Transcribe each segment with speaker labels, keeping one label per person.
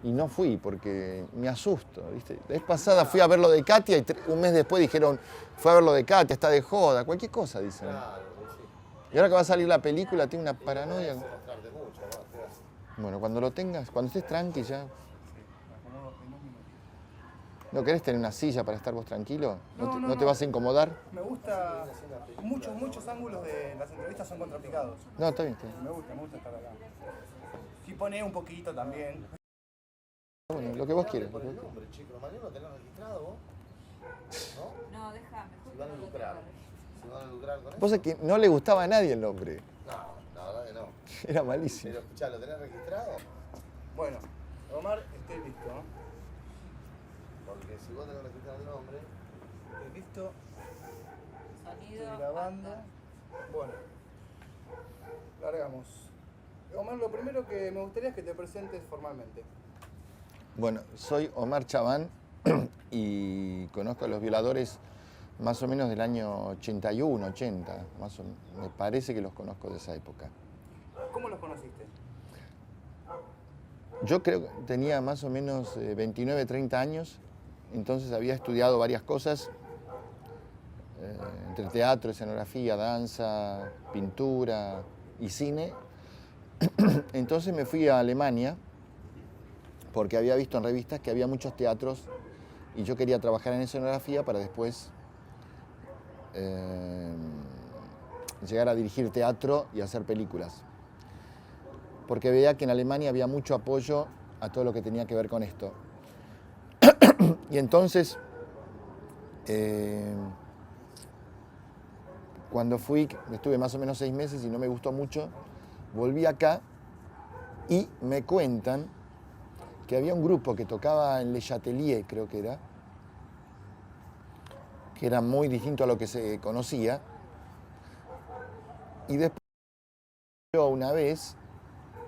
Speaker 1: y no fui porque me asusto, ¿viste? La vez pasada fui a ver lo de Katia y un mes después dijeron, fue a ver lo de Katia, está de joda, cualquier cosa, dicen.
Speaker 2: Claro, sí.
Speaker 1: Y ahora que va a salir la película, tengo una
Speaker 2: Y no
Speaker 1: paranoia.
Speaker 2: tenés que mostrarte mucho, ¿no? ¿Qué haces?
Speaker 1: Bueno, cuando lo tengas, cuando estés tranqui ya.
Speaker 3: Sí, me acomodo en un minutito.
Speaker 1: ¿No querés tener una silla para estar vos tranquilo? ¿No te
Speaker 3: No.
Speaker 1: vas a incomodar?
Speaker 3: Me gusta. Muchos ángulos de las entrevistas son contrapicados.
Speaker 1: No, está bien, está bien.
Speaker 3: Me gusta estar acá. Si pone un poquito también.
Speaker 1: Bueno, lo que vos quieras.
Speaker 2: Por el nombre, chico. Mañana lo tenés registrado vos. ¿No?
Speaker 4: No, deja, mejor
Speaker 2: Se van a
Speaker 4: que no
Speaker 2: lucrar.
Speaker 4: lo
Speaker 2: Se van a lucrar con eso.
Speaker 1: Vos sabés que no le gustaba a nadie el nombre.
Speaker 2: No, la verdad que no.
Speaker 1: Era malísimo.
Speaker 2: Pero escuchá, ¿lo tenés registrado?
Speaker 3: Bueno, Omar, estoy listo, ¿no?
Speaker 2: Porque si vos tenés registrado el nombre,
Speaker 3: Estoy listo,
Speaker 4: Sonido.
Speaker 3: estoy grabando. Bueno, largamos. Omar, lo primero que me gustaría es que te presentes formalmente.
Speaker 1: Bueno, soy Omar Chabán y conozco a los violadores más o menos del año 81, 80. Me parece que los conozco de esa época.
Speaker 3: ¿Cómo los conociste?
Speaker 1: Yo creo que tenía más o menos 29, 30 años, entonces había estudiado varias cosas, entre teatro, escenografía, danza, pintura y cine. Entonces me fui a Alemania porque había visto en revistas que había muchos teatros y yo quería trabajar en escenografía para después llegar a dirigir teatro y hacer películas. Porque veía que en Alemania había mucho apoyo a todo lo que tenía que ver con esto. Y entonces, cuando fui, estuve más o menos 6 meses y no me gustó mucho, volví acá y me cuentan que había un grupo que tocaba en Le Chatelier, creo que era muy distinto a lo que se conocía. Y después yo una vez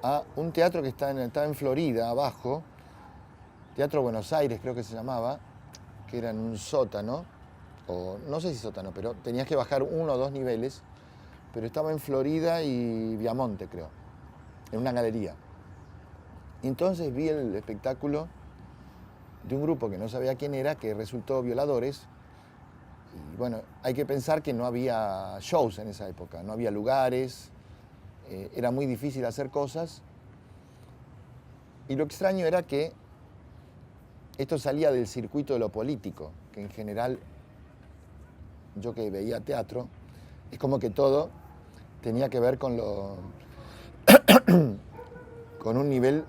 Speaker 1: a un teatro que estaba en Florida, abajo, Teatro Buenos Aires creo que se llamaba, que era en un sótano, o no sé si sótano, pero tenías que bajar 1 o 2 niveles, pero estaba en Florida y Viamonte, creo, en una galería. Y entonces vi el espectáculo de un grupo que no sabía quién era, que resultó Violadores. Y bueno, hay que pensar que no había shows en esa época, no había lugares, era muy difícil hacer cosas. Y lo extraño era que esto salía del circuito de lo político, que en general, yo que veía teatro, es como que todo tenía que ver con con un nivel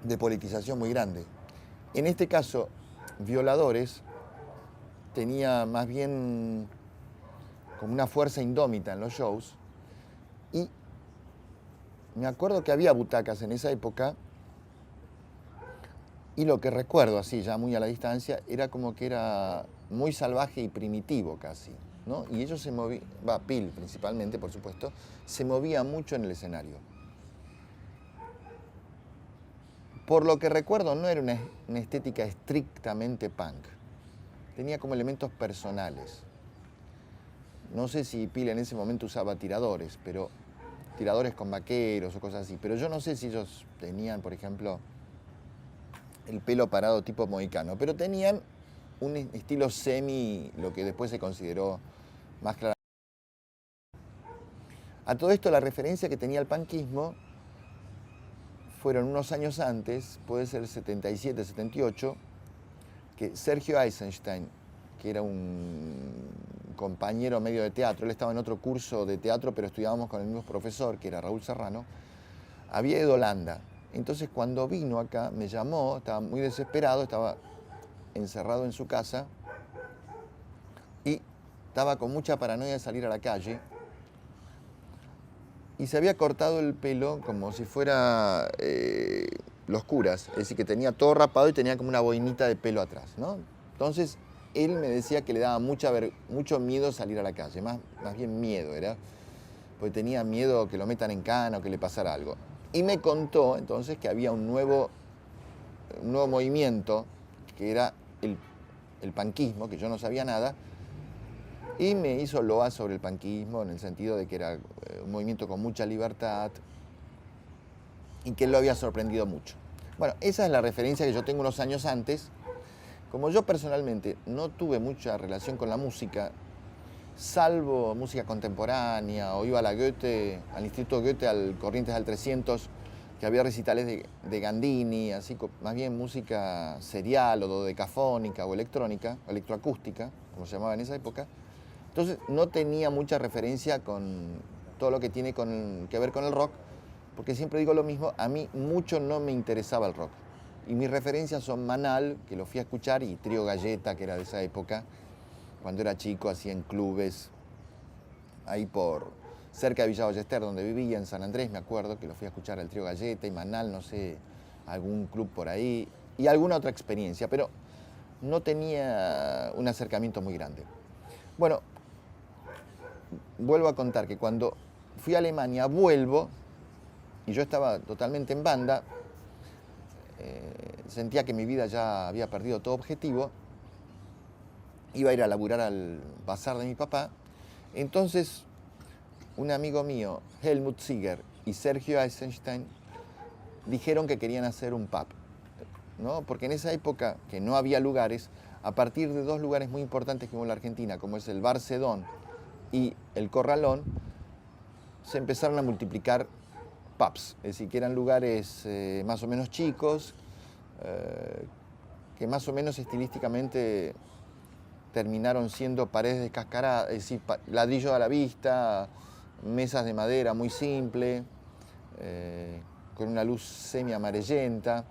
Speaker 1: de politización muy grande. En este caso, Violadores tenía más bien como una fuerza indómita en los shows y me acuerdo que había butacas en esa época y lo que recuerdo así ya muy a la distancia era como que era muy salvaje y primitivo casi, ¿no? Y ellos se movían, Pil principalmente por supuesto, se movía mucho en el escenario. Por lo que recuerdo no era una estética estrictamente punk, tenía como elementos personales. No sé si Pil en ese momento usaba tiradores, pero tiradores con vaqueros o cosas así. Pero yo no sé si ellos tenían, por ejemplo, el pelo parado tipo mohicano. Pero tenían un estilo semi, lo que después se consideró más claro. A todo esto la referencia que tenía el punkismo fueron unos años antes, puede ser 77, 78, que Sergio Eisenstein, que era un compañero medio de teatro, él estaba en otro curso de teatro, pero estudiábamos con el mismo profesor, que era Raúl Serrano, había ido a Holanda. Entonces cuando vino acá, me llamó, estaba muy desesperado, estaba encerrado en su casa y estaba con mucha paranoia de salir a la calle y se había cortado el pelo como si fuera los curas, es decir, que tenía todo rapado y tenía como una boinita de pelo atrás, ¿no? Entonces él me decía que le daba mucho miedo salir a la calle, más bien miedo era, porque tenía miedo que lo metan en cana o que le pasara algo. Y me contó entonces que había un nuevo movimiento, que era el punkismo, que yo no sabía nada, y me hizo loa sobre el punkismo en el sentido de que era un movimiento con mucha libertad y que él lo había sorprendido mucho. Bueno, esa es la referencia que yo tengo unos años antes. Como yo personalmente no tuve mucha relación con la música, salvo música contemporánea, o iba a la Goethe, al Instituto Goethe, al Corrientes al 300, que había recitales de Gandini, así más bien música serial o dodecafónica o electrónica, o electroacústica, como se llamaba en esa época. Entonces no tenía mucha referencia con todo lo que tiene que ver con el rock, porque siempre digo lo mismo, a mí mucho no me interesaba el rock. Y mis referencias son Manal, que lo fui a escuchar, y Trío Galleta, que era de esa época. Cuando era chico hacía en clubes, ahí cerca de Villa Ballester, donde vivía, en San Andrés, me acuerdo, que lo fui a escuchar al Trío Galleta y Manal, no sé, algún club por ahí, y alguna otra experiencia, pero no tenía un acercamiento muy grande. Bueno, vuelvo a contar que cuando fui a Alemania, vuelvo, y yo estaba totalmente en banda, sentía que mi vida ya había perdido todo objetivo, iba a ir a laburar al bazar de mi papá. Entonces, un amigo mío, Helmut Zieger y Sergio Eisenstein, dijeron que querían hacer un pub, ¿no? Porque en esa época, que no había lugares, a partir de dos lugares muy importantes que hubo en la Argentina, como es el Bar Sedón y el Corralón, se empezaron a multiplicar pubs, es decir, que eran lugares más o menos chicos, que más o menos estilísticamente terminaron siendo paredes descascaradas, es decir, ladrillo a la vista, mesas de madera muy simple, con una luz semi-amarillenta,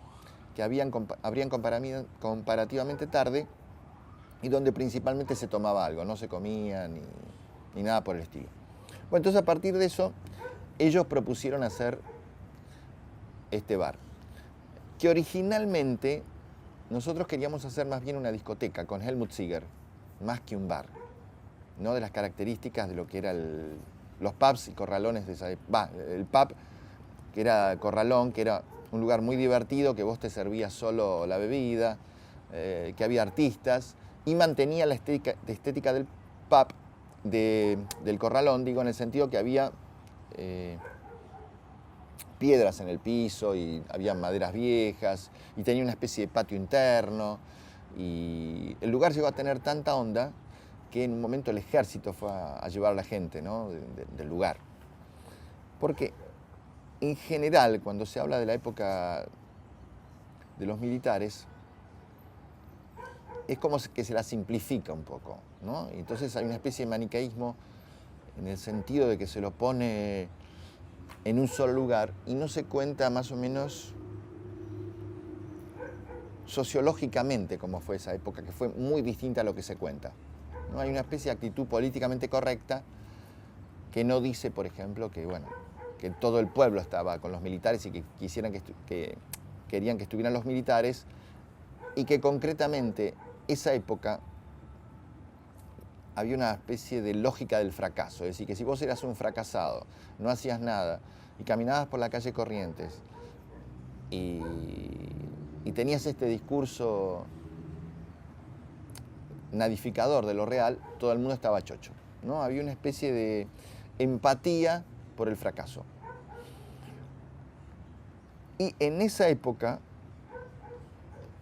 Speaker 1: que abrían comparativamente tarde y donde principalmente se tomaba algo, no se comía ni nada por el estilo. Bueno, entonces a partir de eso, ellos propusieron hacer este bar, que originalmente nosotros queríamos hacer más bien una discoteca con Helmut Zieger, más que un bar, ¿no? De las características de lo que eran los pubs y corralones de esa época. El pub, que era Corralón, que era un lugar muy divertido, que vos te servías solo la bebida, que había artistas, y mantenía la estética del pub, del Corralón, digo, en el sentido que había piedras en el piso y había maderas viejas y tenía una especie de patio interno, y el lugar llegó a tener tanta onda que en un momento el ejército fue a llevar a la gente, ¿no? del lugar. Porque en general, cuando se habla de la época de los militares, es como que se la simplifica un poco, ¿no? Y entonces hay una especie de maniqueísmo en el sentido de que se lo pone en un solo lugar y no se cuenta más o menos sociológicamente cómo fue esa época, que fue muy distinta a lo que se cuenta, ¿no? Hay una especie de actitud políticamente correcta que no dice, por ejemplo, que, bueno, que todo el pueblo estaba con los militares y que querían que estuvieran los militares, y que concretamente esa época había una especie de lógica del fracaso, es decir, que si vos eras un fracasado, no hacías nada y caminabas por la calle Corrientes y tenías este discurso nadificador de lo real, todo el mundo estaba chocho, ¿no? Había una especie de empatía por el fracaso. Y en esa época,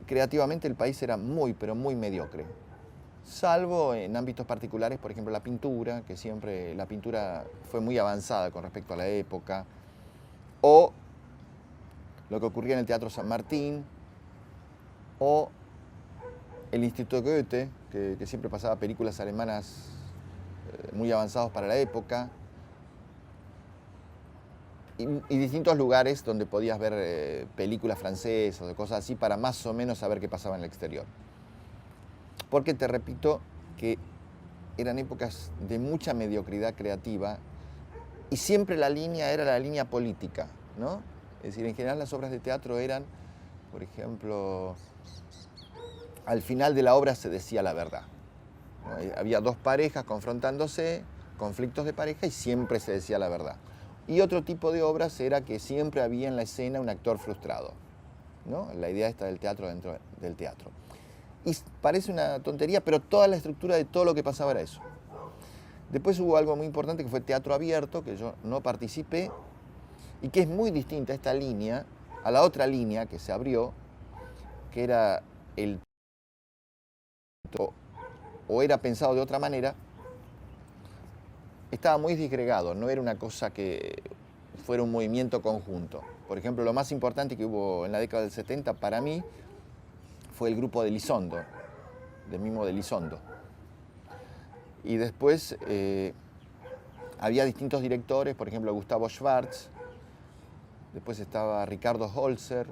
Speaker 1: creativamente el país era muy, pero muy mediocre. Salvo en ámbitos particulares, por ejemplo la pintura, que siempre la pintura fue muy avanzada con respecto a la época, o lo que ocurría en el Teatro San Martín, o el Instituto Goethe, que siempre pasaba películas alemanas muy avanzados para la época, y distintos lugares donde podías ver películas francesas o cosas así para más o menos saber qué pasaba en el exterior. Porque te repito que eran épocas de mucha mediocridad creativa y siempre la línea era la línea política, ¿no? Es decir, en general las obras de teatro eran, por ejemplo, al final de la obra se decía la verdad, ¿no? Había dos parejas confrontándose, conflictos de pareja, y siempre se decía la verdad. Y otro tipo de obras era que siempre había en la escena un actor frustrado, ¿no? La idea esta del teatro dentro del teatro. Y parece una tontería, pero toda la estructura de todo lo que pasaba era eso. Después hubo algo muy importante que fue teatro abierto, que yo no participé, y que es muy distinta esta línea a la otra línea que se abrió, que era el o era pensado de otra manera, estaba muy disgregado, no era una cosa que fuera un movimiento conjunto. Por ejemplo, lo más importante que hubo en la década del 70 para mí fue el grupo de Elizondo, del mismo de Elizondo. Y después había distintos directores, por ejemplo Gustavo Schwartz, después estaba Ricardo Holzer,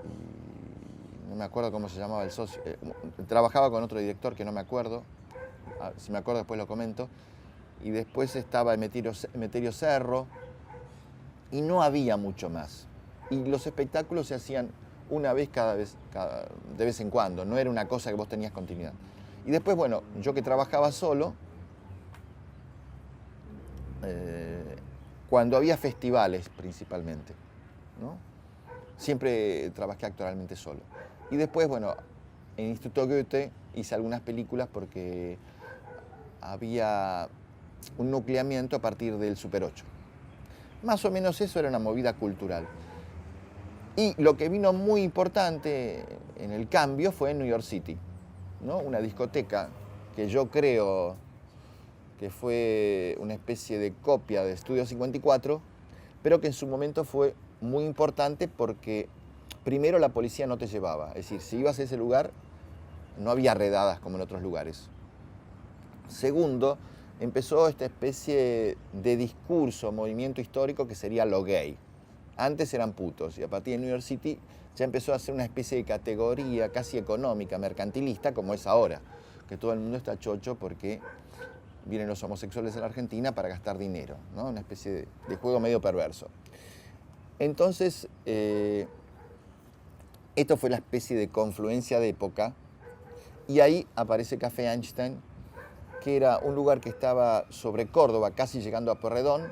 Speaker 1: y no me acuerdo cómo se llamaba el socio, trabajaba con otro director que no me acuerdo, si me acuerdo después lo comento, y después estaba Emeterio Cerro, y no había mucho más. Y los espectáculos se hacían una vez de vez en cuando, no era una cosa que vos tenías continuidad. Y después, bueno, yo que trabajaba solo, cuando había festivales principalmente, ¿no? Siempre trabajé actualmente solo. Y después, bueno, en el Instituto Goethe hice algunas películas porque había un nucleamiento a partir del Super 8. Más o menos eso era una movida cultural. Y lo que vino muy importante en el cambio fue en New York City, ¿no? Una discoteca que yo creo que fue una especie de copia de Estudio 54, pero que en su momento fue muy importante porque primero la policía no te llevaba, es decir, si ibas a ese lugar no había redadas como en otros lugares. Segundo, empezó esta especie de discurso, movimiento histórico que sería lo gay. Antes eran putos y a partir de New York City ya empezó a ser una especie de categoría casi económica, mercantilista, como es ahora, que todo el mundo está chocho porque vienen los homosexuales a la Argentina para gastar dinero, ¿no? Una especie de juego medio perverso. Entonces, esto fue la especie de confluencia de época y ahí aparece Café Einstein, que era un lugar que estaba sobre Córdoba, casi llegando a Pueyrredón.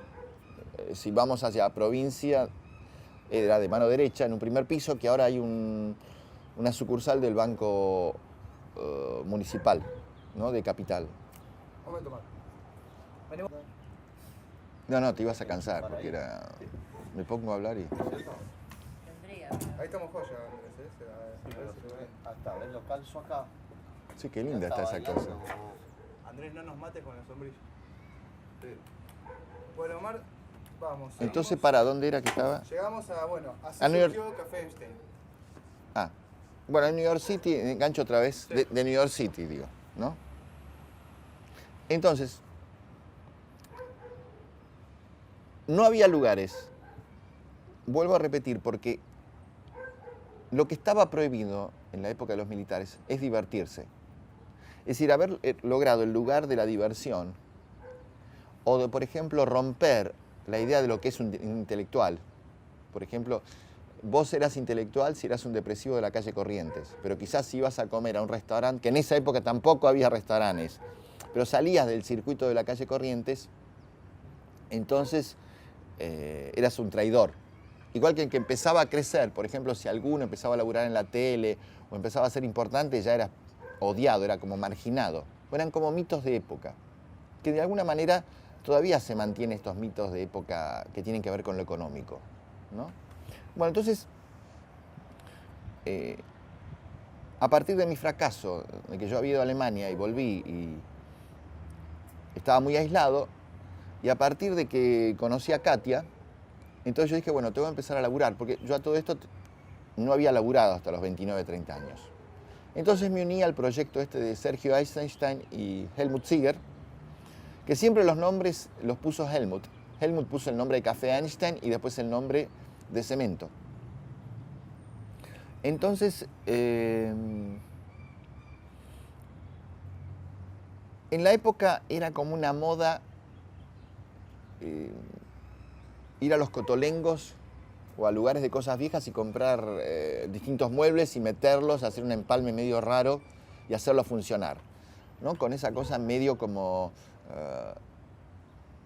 Speaker 1: Si vamos hacia provincia, era de mano derecha, en un primer piso, que ahora hay una sucursal del Banco Municipal, ¿no? De Capital.
Speaker 3: Un momento más.
Speaker 1: No, te ibas a cansar, porque era... Me pongo a hablar y...
Speaker 4: Tendría.
Speaker 3: Ahí estamos joya, Andrés,
Speaker 2: Hasta ver lo calzo acá.
Speaker 1: Sí, qué linda está esa cosa.
Speaker 3: Andrés, no nos mates con la sombrilla. Bueno, Omar, vamos.
Speaker 1: Entonces,
Speaker 3: seguimos.
Speaker 1: ¿para dónde era que estaba?
Speaker 3: Llegamos a, bueno, así
Speaker 1: A New York.
Speaker 3: surgió Café Einstein.
Speaker 1: Ah, bueno, en New York City, engancho otra vez,
Speaker 3: Sí.
Speaker 1: de New York City, digo, ¿no? Entonces, no había lugares, vuelvo a repetir, porque lo que estaba prohibido en la época de los militares es divertirse. Es decir, haber logrado el lugar de la diversión, o de, por ejemplo, romper la idea de lo que es un intelectual. Por ejemplo, vos eras intelectual si eras un depresivo de la calle Corrientes, pero quizás si ibas a comer a un restaurante, que en esa época tampoco había restaurantes, pero salías del circuito de la calle Corrientes, entonces eras un traidor. Igual que el que empezaba a crecer, por ejemplo, si alguno empezaba a laburar en la tele o empezaba a ser importante, ya era odiado, era como marginado. Eran como mitos de época, que de alguna manera todavía se mantienen estos mitos de época que tienen que ver con lo económico, ¿no? Bueno, entonces, a partir de mi fracaso, de que yo había ido a Alemania y volví y estaba muy aislado, y a partir de que conocí a Katia, entonces yo dije, bueno, tengo que empezar a laburar, porque yo a todo esto no había laburado hasta los 29, 30 años. Entonces me uní al proyecto este de Sergio Eisenstein y Helmut Zieger, que siempre los nombres los puso Helmut. Helmut puso el nombre de Café Einstein y después el nombre de Cemento. Entonces, en la época era como una moda ir a los cotolengos o a lugares de cosas viejas y comprar distintos muebles y meterlos, hacer un empalme medio raro y hacerlo funcionar, ¿no? Con esa cosa medio como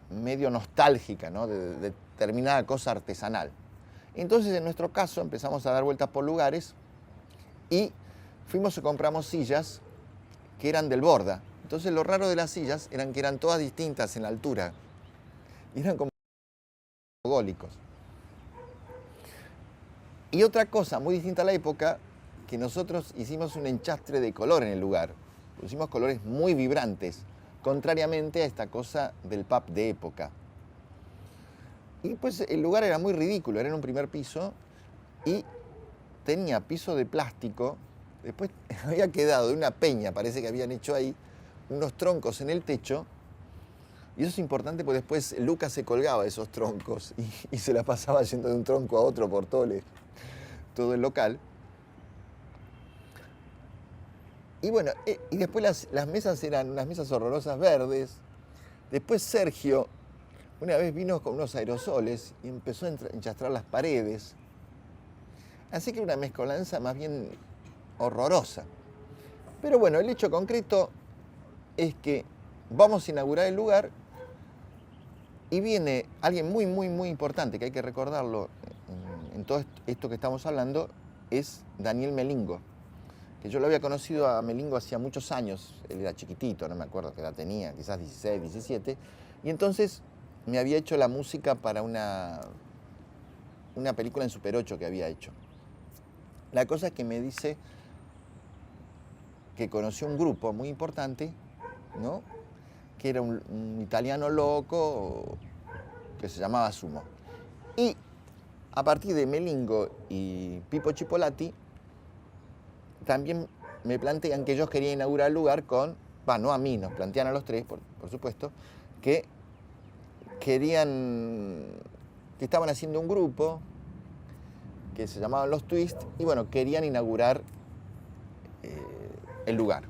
Speaker 1: medio nostálgica, ¿no? De determinada cosa artesanal. Entonces, en nuestro caso, empezamos a dar vueltas por lugares y fuimos y compramos sillas que eran del Borda. Entonces, lo raro de las sillas eran que eran todas distintas en la altura. Y eran como mogólicos. Y otra cosa muy distinta a la época, que nosotros hicimos un enchastre de color en el lugar. Pusimos colores muy vibrantes, contrariamente a esta cosa del pub de época. Y pues el lugar era muy ridículo, era en un primer piso y tenía piso de plástico. Después había quedado de una peña, parece que habían hecho ahí, unos troncos en el techo. Y eso es importante porque después Lucas se colgaba de esos troncos y se la pasaba yendo de un tronco a otro por todo el local. Y bueno, y después las mesas eran unas mesas horrorosas verdes. Después Sergio una vez vino con unos aerosoles y empezó a enchastrar las paredes. Así que una mezcolanza más bien horrorosa. Pero bueno, el hecho concreto es que vamos a inaugurar el lugar y viene alguien muy, muy, muy importante, que hay que recordarlo en todo esto que estamos hablando, es Daniel Melingo. Que yo lo había conocido a Melingo hacía muchos años, él era chiquitito, no me acuerdo qué edad tenía, quizás 16, 17, y entonces me había hecho la música para una película en Super 8 que había hecho. La cosa es que me dice que conoció un grupo muy importante, ¿no? Que era un italiano loco que se llamaba Sumo. Y a partir de Melingo y Pippo Chipolati, también me plantean que ellos querían inaugurar el lugar con, no a mí, nos plantean a los tres, por supuesto, que estaban haciendo un grupo que se llamaban Los Twist y bueno, querían inaugurar el lugar.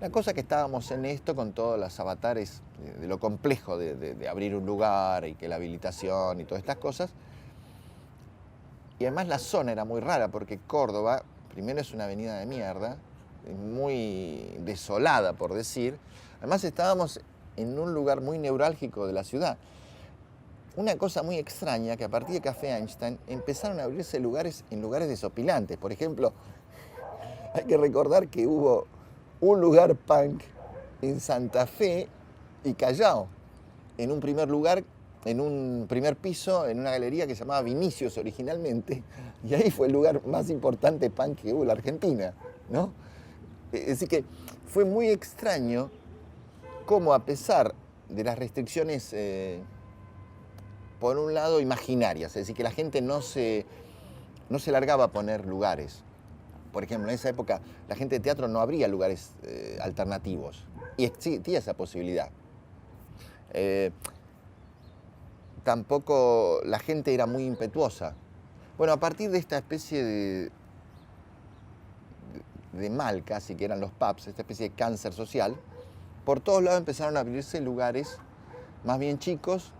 Speaker 1: La cosa es que estábamos en esto con todos los avatares de lo complejo de abrir un lugar y que la habilitación y todas estas cosas. Y además la zona era muy rara porque Córdoba, primero es una avenida de mierda, muy desolada por decir. Además estábamos en un lugar muy neurálgico de la ciudad. Una cosa muy extraña, que a partir de Café Einstein empezaron a abrirse lugares en lugares desopilantes. Por ejemplo, hay que recordar que hubo un lugar punk en Santa Fe y Callao, en un primer piso, en una galería que se llamaba Vinicius originalmente, y ahí fue el lugar más importante punk que hubo en la Argentina, ¿no? Es decir que fue muy extraño cómo, a pesar de las restricciones, por un lado, imaginarias, es decir, que la gente no se largaba a poner lugares. Por ejemplo, en esa época la gente de teatro no abría lugares alternativos y existía esa posibilidad. Tampoco la gente era muy impetuosa. Bueno, a partir de esta especie de mal casi, que eran los pubs, esta especie de cáncer social, por todos lados empezaron a abrirse lugares más bien chicos,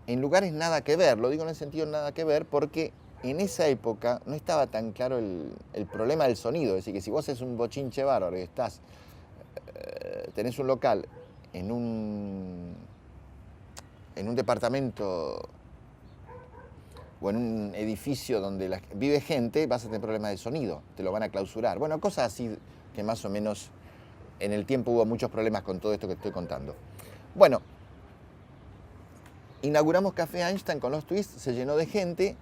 Speaker 1: en lugares nada que ver. Lo digo en el sentido nada que ver porque en esa época no estaba tan claro el problema del sonido. Es decir, que si vos haces un bochinche bárbaro y tenés un local en un departamento o en un edificio donde vive gente, vas a tener problemas de sonido, te lo van a clausurar. Bueno, cosas así que más o menos en el tiempo hubo muchos problemas con todo esto que estoy contando. Bueno, inauguramos Café Einstein con Los Twist, se llenó de gente.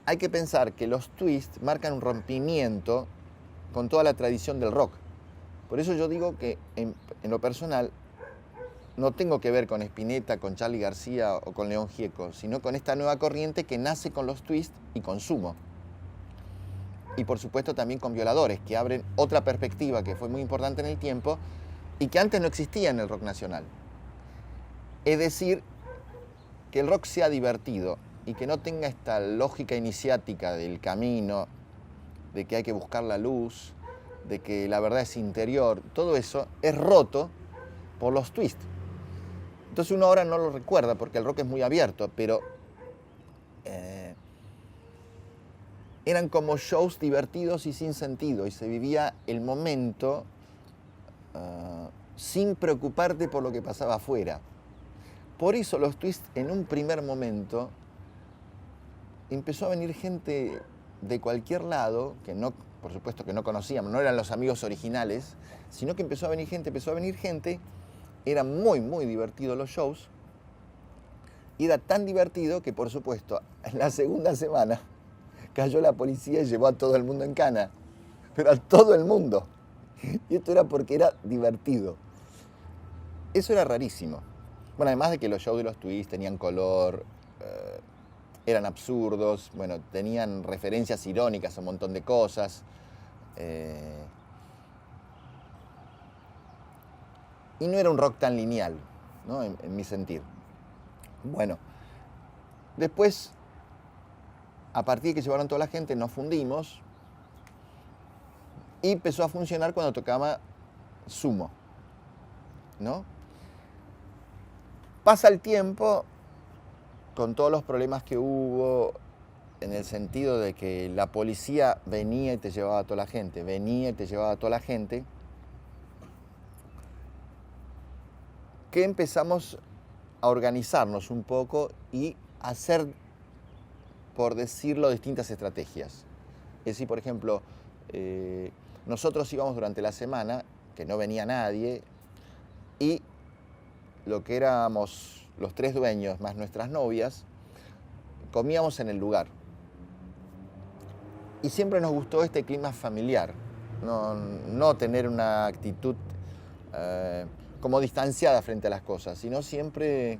Speaker 1: Hay que pensar que Los Twist marcan un rompimiento con toda la tradición del rock. Por eso yo digo que en lo personal no tengo que ver con Spinetta, con Charly García o con León Gieco, sino con esta nueva corriente que nace con Los Twist y con Sumo. Y por supuesto también con Violadores, que abren otra perspectiva que fue muy importante en el tiempo y que antes no existía en el rock nacional. Es decir, que el rock sea divertido y que no tenga esta lógica iniciática del camino, de que hay que buscar la luz, de que la verdad es interior, todo eso es roto por Los Twist. Entonces uno ahora no lo recuerda porque el rock es muy abierto, pero eran como shows divertidos y sin sentido, y se vivía el momento sin preocuparte por lo que pasaba afuera. Por eso Los Twist en un primer momento empezó a venir gente de cualquier lado, que no, por supuesto que no conocíamos, no eran los amigos originales, sino que empezó a venir gente, eran muy, muy divertidos los shows, Y era tan divertido que, por supuesto, en la segunda semana cayó la policía y llevó a todo el mundo en cana. Pero a todo el mundo. Y esto era porque era divertido. Eso era rarísimo. Bueno, además de que los shows de los Twists tenían color, eran absurdos, bueno, tenían referencias irónicas a un montón de cosas. Y no era un rock tan lineal, ¿no? En mi sentir. Bueno, después, a partir de que llevaron toda la gente, nos fundimos y empezó a funcionar cuando tocaba Sumo, ¿no? Pasa el tiempo, con todos los problemas que hubo, en el sentido de que la policía venía y te llevaba a toda la gente, venía y te llevaba a toda la gente, que empezamos a organizarnos un poco y hacer, por decirlo, distintas estrategias. Es decir, por ejemplo, nosotros íbamos durante la semana, que no venía nadie, y lo que éramos los 3 dueños más nuestras novias, comíamos en el lugar. Y siempre nos gustó este clima familiar, no tener una actitud como distanciada frente a las cosas, sino siempre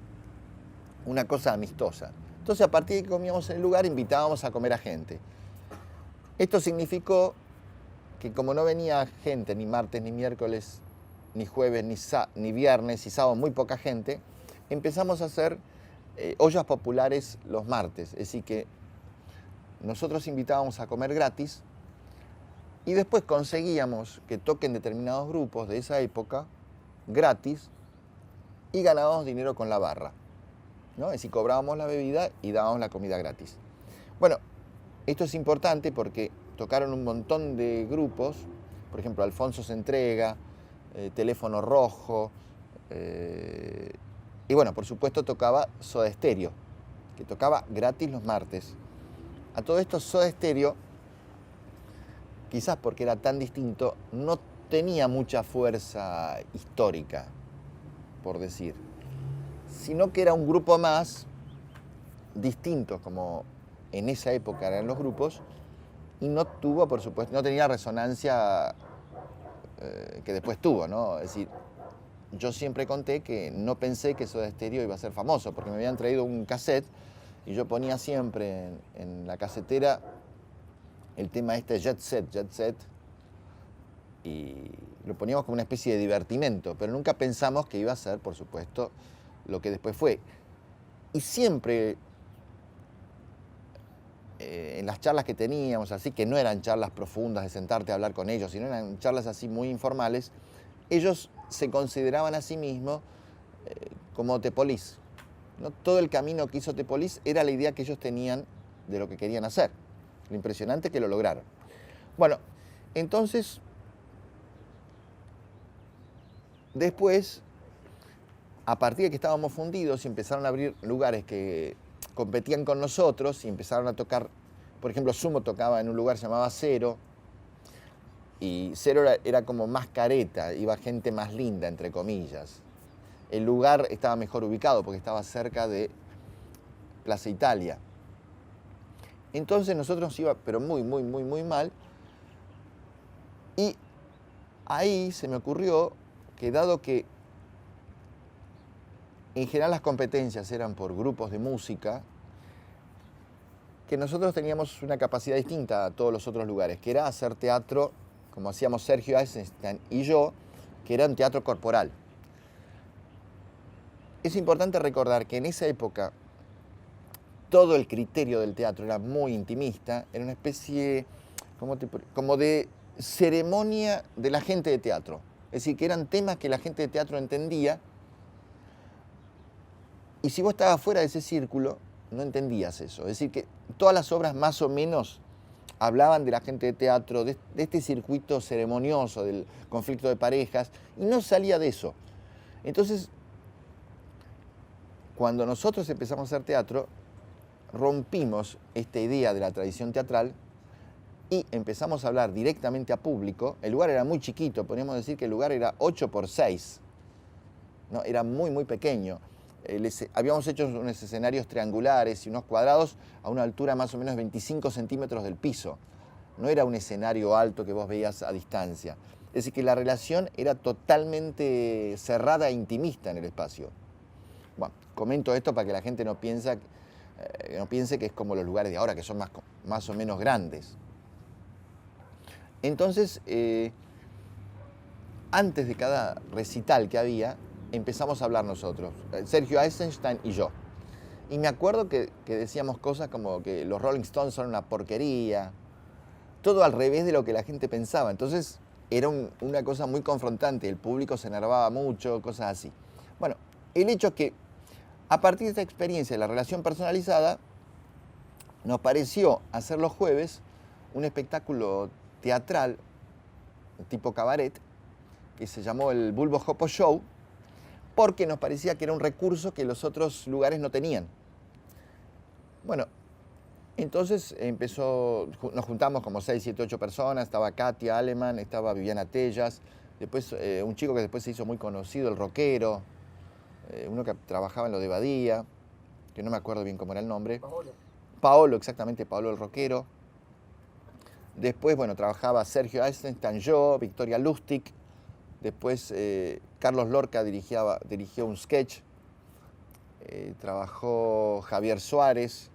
Speaker 1: una cosa amistosa. Entonces, a partir de que comíamos en el lugar, invitábamos a comer a gente. Esto significó que como no venía gente ni martes, ni miércoles, ni jueves, ni viernes y sábado, muy poca gente, empezamos a hacer ollas populares los martes. Es decir, que nosotros invitábamos a comer gratis y después conseguíamos que toquen determinados grupos de esa época gratis y ganábamos dinero con la barra, ¿no? Es decir, cobrábamos la bebida y dábamos la comida gratis. Bueno, esto es importante porque tocaron un montón de grupos, por ejemplo, Alfonso se entrega, Teléfono Rojo, y bueno, por supuesto tocaba Soda Stereo, que tocaba gratis los martes. A todo esto Soda Stereo, quizás porque era tan distinto, no tenía mucha fuerza histórica, por decir, sino que era un grupo más distinto, como en esa época eran los grupos, y no tuvo, por supuesto, no tenía resonancia que después tuvo, ¿no? Es decir, yo siempre conté que no pensé que Soda Stereo iba a ser famoso, porque me habían traído un cassette y yo ponía siempre en la casetera el tema este Jet Set, y lo poníamos como una especie de divertimento, pero nunca pensamos que iba a ser, por supuesto, lo que después fue. Y siempre, en las charlas que teníamos, así que no eran charlas profundas de sentarte a hablar con ellos, sino eran charlas así muy informales, ellos se consideraban a sí mismos como The Police, ¿no? Todo el camino que hizo The Police era la idea que ellos tenían de lo que querían hacer. Lo impresionante que lo lograron. Bueno, entonces, después, a partir de que estábamos fundidos y empezaron a abrir lugares que competían con nosotros y empezaron a tocar, por ejemplo, Sumo tocaba en un lugar que se llamaba Cero, y Cero era como más careta, iba gente más linda, entre comillas. El lugar estaba mejor ubicado porque estaba cerca de Plaza Italia. Entonces nosotros nos iba, pero muy mal, y ahí se me ocurrió que dado que en general las competencias eran por grupos de música, que nosotros teníamos una capacidad distinta a todos los otros lugares, que era hacer teatro, como hacíamos Sergio Eisenstein y yo, que era un teatro corporal. Es importante recordar que en esa época todo el criterio del teatro era muy intimista, era una especie como de ceremonia de la gente de teatro. Es decir, que eran temas que la gente de teatro entendía, y si vos estabas fuera de ese círculo, no entendías eso. Es decir, que todas las obras más o menos hablaban de la gente de teatro, de este circuito ceremonioso, del conflicto de parejas, y no salía de eso. Entonces, cuando nosotros empezamos a hacer teatro, rompimos esta idea de la tradición teatral y empezamos a hablar directamente a público. El lugar era muy chiquito, podríamos decir que el lugar era 8x6, ¿no? Era muy pequeño. Habíamos hecho unos escenarios triangulares y unos cuadrados a una altura más o menos de 25 centímetros del piso. No era un escenario alto que vos veías a distancia. Es decir, que la relación era totalmente cerrada e intimista en el espacio. Bueno, comento esto para que la gente no piense que es como los lugares de ahora, que son más o menos grandes. Entonces, antes de cada recital que había, empezamos a hablar nosotros, Sergio Eisenstein y yo. Y me acuerdo que decíamos cosas como que los Rolling Stones son una porquería, todo al revés de lo que la gente pensaba. Entonces era una cosa muy confrontante, el público se enervaba mucho, cosas así. Bueno, el hecho es que a partir de esta experiencia de la relación personalizada, nos pareció hacer los jueves un espectáculo teatral tipo cabaret que se llamó el Bulbo Jopo Show, porque nos parecía que era un recurso que los otros lugares no tenían. Bueno, entonces nos juntamos como 6, 7, 8 personas, estaba Katia Aleman, estaba Viviana Tellas, después un chico que después se hizo muy conocido, el rockero, uno que trabajaba en lo de Badía, que no me acuerdo bien cómo era el nombre. Paolo, exactamente, Paolo el rockero. Después, bueno, trabajaba Sergio Eisenstein, yo, Victoria Lustig. Después Carlos Lorca dirigió un sketch. Trabajó Javier Suárez,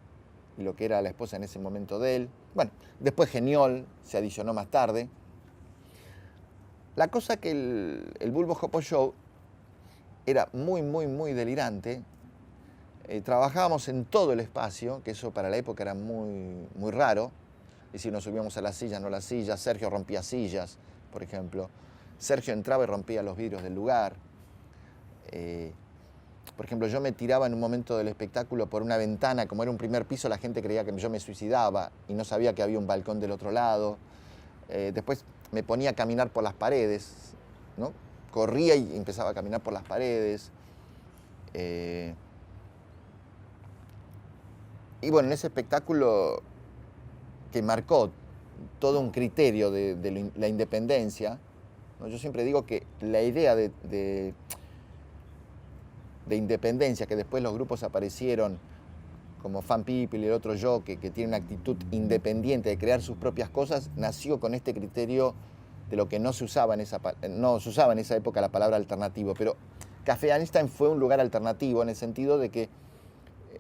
Speaker 1: y lo que era la esposa en ese momento de él. Bueno, después Geniol se adicionó más tarde. La cosa que el Bulbo Jopo Show era muy, muy, muy delirante. Trabajábamos en todo el espacio, que eso para la época era muy, muy raro. Es decir, nos subíamos a las sillas, no las sillas. Sergio rompía sillas, por ejemplo. Sergio entraba y rompía los vidrios del lugar. Por ejemplo, yo me tiraba en un momento del espectáculo por una ventana, como era un primer piso, la gente creía que yo me suicidaba y no sabía que había un balcón del otro lado. Después me ponía a caminar por las paredes, ¿no? Corría y empezaba a caminar por las paredes. Y bueno, en ese espectáculo que marcó todo un criterio de la independencia, ¿no? Yo siempre digo que la idea de independencia, que después los grupos aparecieron como Fan People y el otro yo, que tiene una actitud independiente de crear sus propias cosas, nació con este criterio de lo que no se usaba en esa época la palabra alternativo, pero Café Einstein fue un lugar alternativo en el sentido de que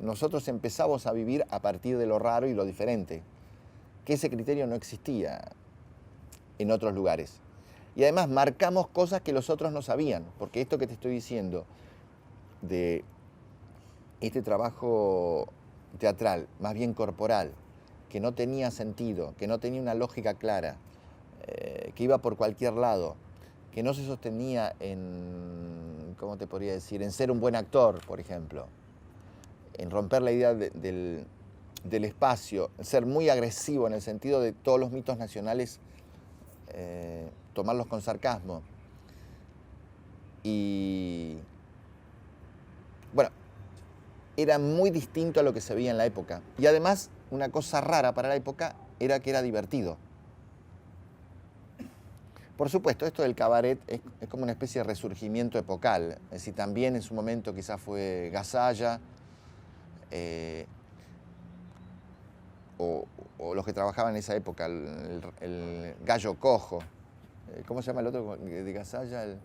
Speaker 1: nosotros empezamos a vivir a partir de lo raro y lo diferente, que ese criterio no existía en otros lugares. Y además marcamos cosas que los otros no sabían, porque esto que te estoy diciendo de este trabajo teatral, más bien corporal, que no tenía sentido, que no tenía una lógica clara, que iba por cualquier lado, que no se sostenía en, ¿cómo te podría decir?, en ser un buen actor, por ejemplo, en romper la idea del espacio, en ser muy agresivo en el sentido de todos los mitos nacionales, tomarlos con sarcasmo. Y bueno, era muy distinto a lo que se veía en la época. Y además, una cosa rara para la época era que era divertido. Por supuesto, esto del cabaret es como una especie de resurgimiento epocal. Es decir, también en su momento quizás fue Gasalla, o los que trabajaban en esa época, el Gallo Cojo. ¿Cómo se llama el otro de Gasalla?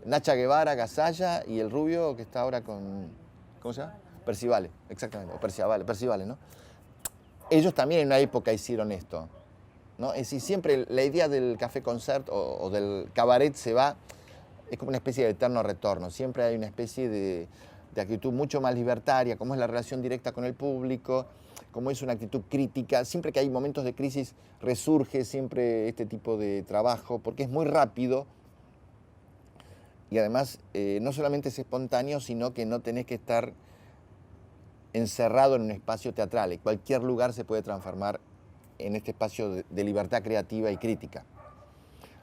Speaker 1: Nacha Guevara, Gasalla y el rubio que está ahora con... ¿Cómo se llama? Percivale, exactamente, o Percivale, ¿no? Ellos también en una época hicieron esto, ¿no? Es decir, siempre la idea del café concert o del cabaret es como una especie de eterno retorno. Siempre hay una especie de actitud mucho más libertaria, como es la relación directa con el público, como es una actitud crítica. Siempre que hay momentos de crisis resurge siempre este tipo de trabajo, porque es muy rápido y además no solamente es espontáneo, sino que no tenés que estar encerrado en un espacio teatral. En cualquier lugar se puede transformar en este espacio de libertad creativa y crítica.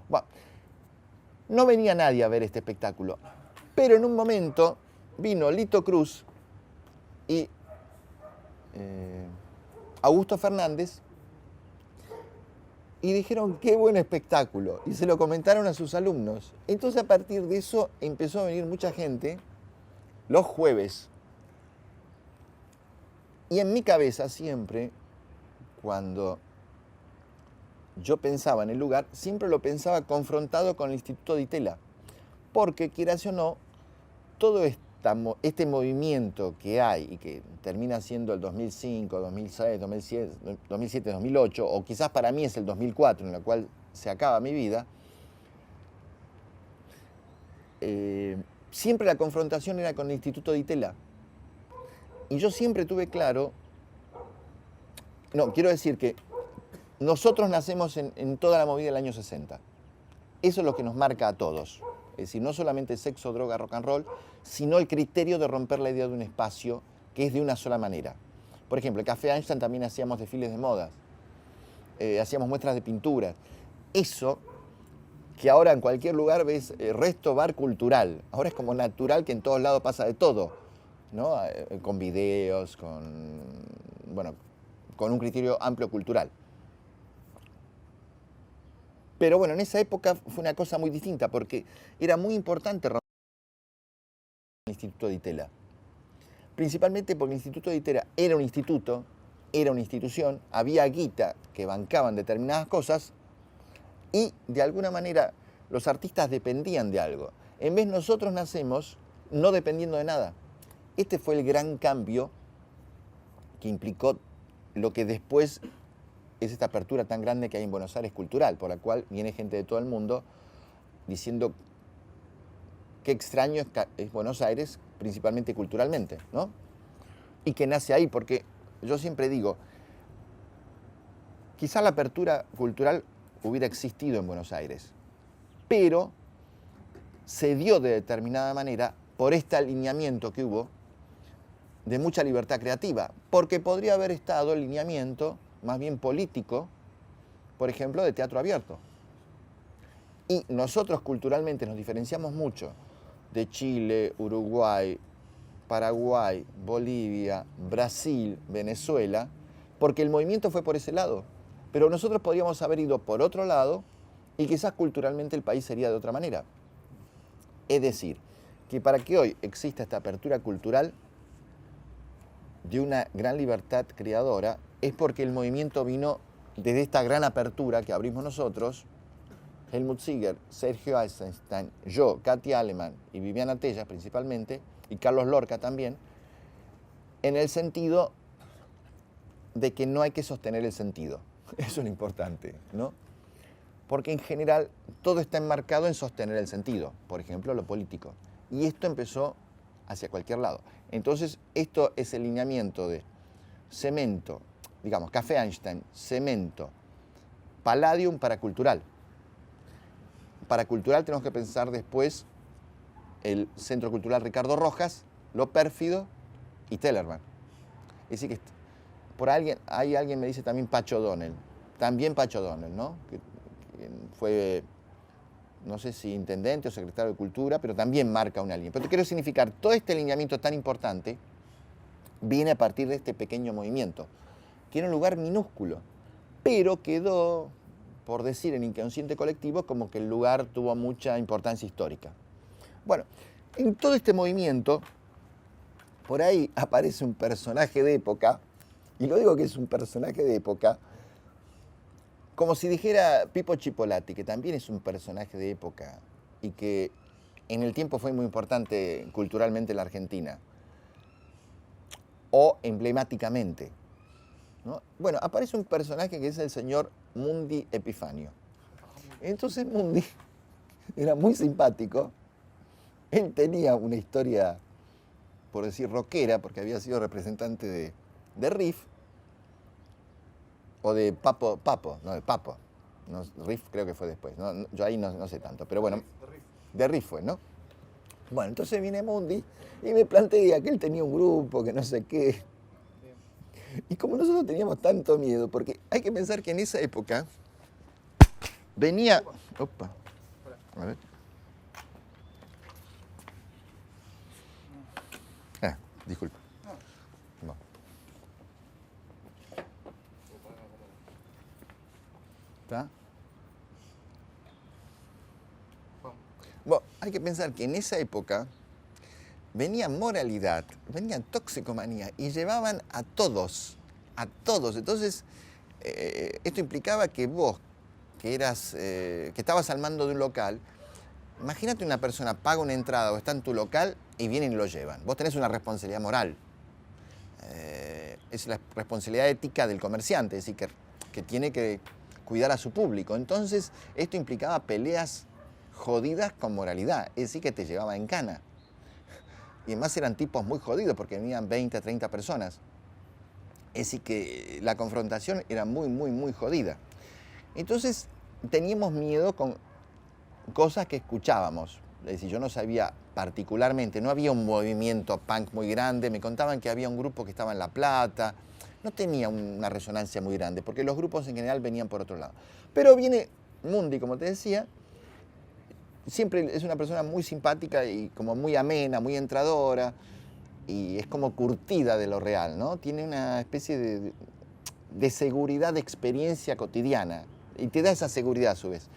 Speaker 1: Bueno, no venía nadie a ver este espectáculo, pero en un momento vino Lito Cruz y Augusto Fernández y dijeron, qué buen espectáculo, y se lo comentaron a sus alumnos. Entonces a partir de eso empezó a venir mucha gente los jueves. Y en mi cabeza siempre, cuando yo pensaba en el lugar, siempre lo pensaba confrontado con el Instituto Di Tella. Porque, quieras o no, todo este movimiento que hay y que termina siendo el 2005, 2006, 2007, 2008, o quizás para mí es el 2004, en el cual se acaba mi vida, siempre la confrontación era con el Instituto Di Tella. Y yo siempre tuve claro, no, quiero decir que nosotros nacemos en toda la movida del año 60. Eso es lo que nos marca a todos. Es decir, no solamente sexo, droga, rock and roll, sino el criterio de romper la idea de un espacio que es de una sola manera. Por ejemplo, en Café Einstein también hacíamos desfiles de moda, hacíamos muestras de pintura. Eso que ahora en cualquier lugar ves resto bar cultural. Ahora es como natural que en todos lados pasa de todo, ¿no? Con videos, con un criterio amplio cultural. Pero bueno, en esa época fue una cosa muy distinta porque era muy importante romper el Instituto Di Tella. Principalmente porque el Instituto Di Tella era un instituto, era una institución, había guita que bancaban determinadas cosas y de alguna manera los artistas dependían de algo. En vez nosotros nacemos no dependiendo de nada. Este fue el gran cambio que implicó lo que después es esta apertura tan grande que hay en Buenos Aires cultural, por la cual viene gente de todo el mundo diciendo qué extraño es Buenos Aires, principalmente culturalmente, ¿no? Y que nace ahí, porque yo siempre digo, quizá la apertura cultural hubiera existido en Buenos Aires, pero se dio de determinada manera por este alineamiento que hubo de mucha libertad creativa, porque podría haber estado el lineamiento más bien político, por ejemplo, de teatro abierto. Y nosotros culturalmente nos diferenciamos mucho de Chile, Uruguay, Paraguay, Bolivia, Brasil, Venezuela, porque el movimiento fue por ese lado. Pero nosotros podríamos haber ido por otro lado y quizás culturalmente el país sería de otra manera. Es decir, que para que hoy exista esta apertura cultural de una gran libertad creadora, es porque el movimiento vino desde esta gran apertura que abrimos nosotros, Helmut Ziegler, Sergio Eisenstein, yo, Katia Aleman y Viviana Tellas principalmente, y Carlos Lorca también, en el sentido de que no hay que sostener el sentido. Eso es lo importante, ¿no? Porque en general todo está enmarcado en sostener el sentido, por ejemplo, lo político. Y esto empezó hacia cualquier lado. Entonces, esto es el lineamiento de cemento, digamos, Café Einstein, cemento, Palladium para cultural. Para cultural tenemos que pensar después el Centro Cultural Ricardo Rojas, Lo Pérfido y Tellerman. Es decir, que alguien me dice también Pacho O'Donnell. También Pacho O'Donnell, ¿no? Que fue, no sé si intendente o secretario de Cultura, pero también marca una línea. Pero te quiero significar, todo este alineamiento tan importante viene a partir de este pequeño movimiento. Tiene un lugar minúsculo, pero quedó, por decir en inconsciente colectivo, como que el lugar tuvo mucha importancia histórica. Bueno, en todo este movimiento, por ahí aparece un personaje de época, y lo digo que es un personaje de época, como si dijera Pipo Chipolati, que también es un personaje de época y que en el tiempo fue muy importante culturalmente en la Argentina, o emblemáticamente, ¿no? Bueno, aparece un personaje que es el señor Mundi Epifanio. Entonces Mundi era muy simpático. Él tenía una historia, por decir, rockera, porque había sido representante de Riff, o de Papo, de Papo. No, Riff creo que fue después, ¿no? Yo ahí no sé tanto, pero bueno, de Riff fue, ¿no? Bueno, entonces viene Mundi y me plantea que él tenía un grupo, que no sé qué. Y como nosotros teníamos tanto miedo, porque hay que pensar que en esa época venía... Opa, a ver. Disculpa. No. ¿Está? Bueno, hay que pensar que en esa época venía moralidad, venía toxicomanía y llevaban a todos, a todos. Entonces, esto implicaba que vos, que estabas al mando de un local, imagínate una persona paga una entrada o está en tu local y vienen y lo llevan. Vos tenés una responsabilidad moral. Es la responsabilidad ética del comerciante, es decir, que tiene que cuidar a su público. Entonces, esto implicaba peleas jodidas con moralidad, es decir, que te llevaba en cana. Y además eran tipos muy jodidos porque venían 20, 30 personas. Es decir, que la confrontación era muy, muy, muy jodida. Entonces, teníamos miedo con cosas que escuchábamos. Es decir, yo no sabía particularmente, no había un movimiento punk muy grande, me contaban que había un grupo que estaba en La Plata, no tenía una resonancia muy grande, porque los grupos en general venían por otro lado. Pero viene Mundi, como te decía, siempre es una persona muy simpática y como muy amena, muy entradora, y es como curtida de lo real, ¿no? Tiene una especie de seguridad de experiencia cotidiana, y te da esa seguridad a su vez.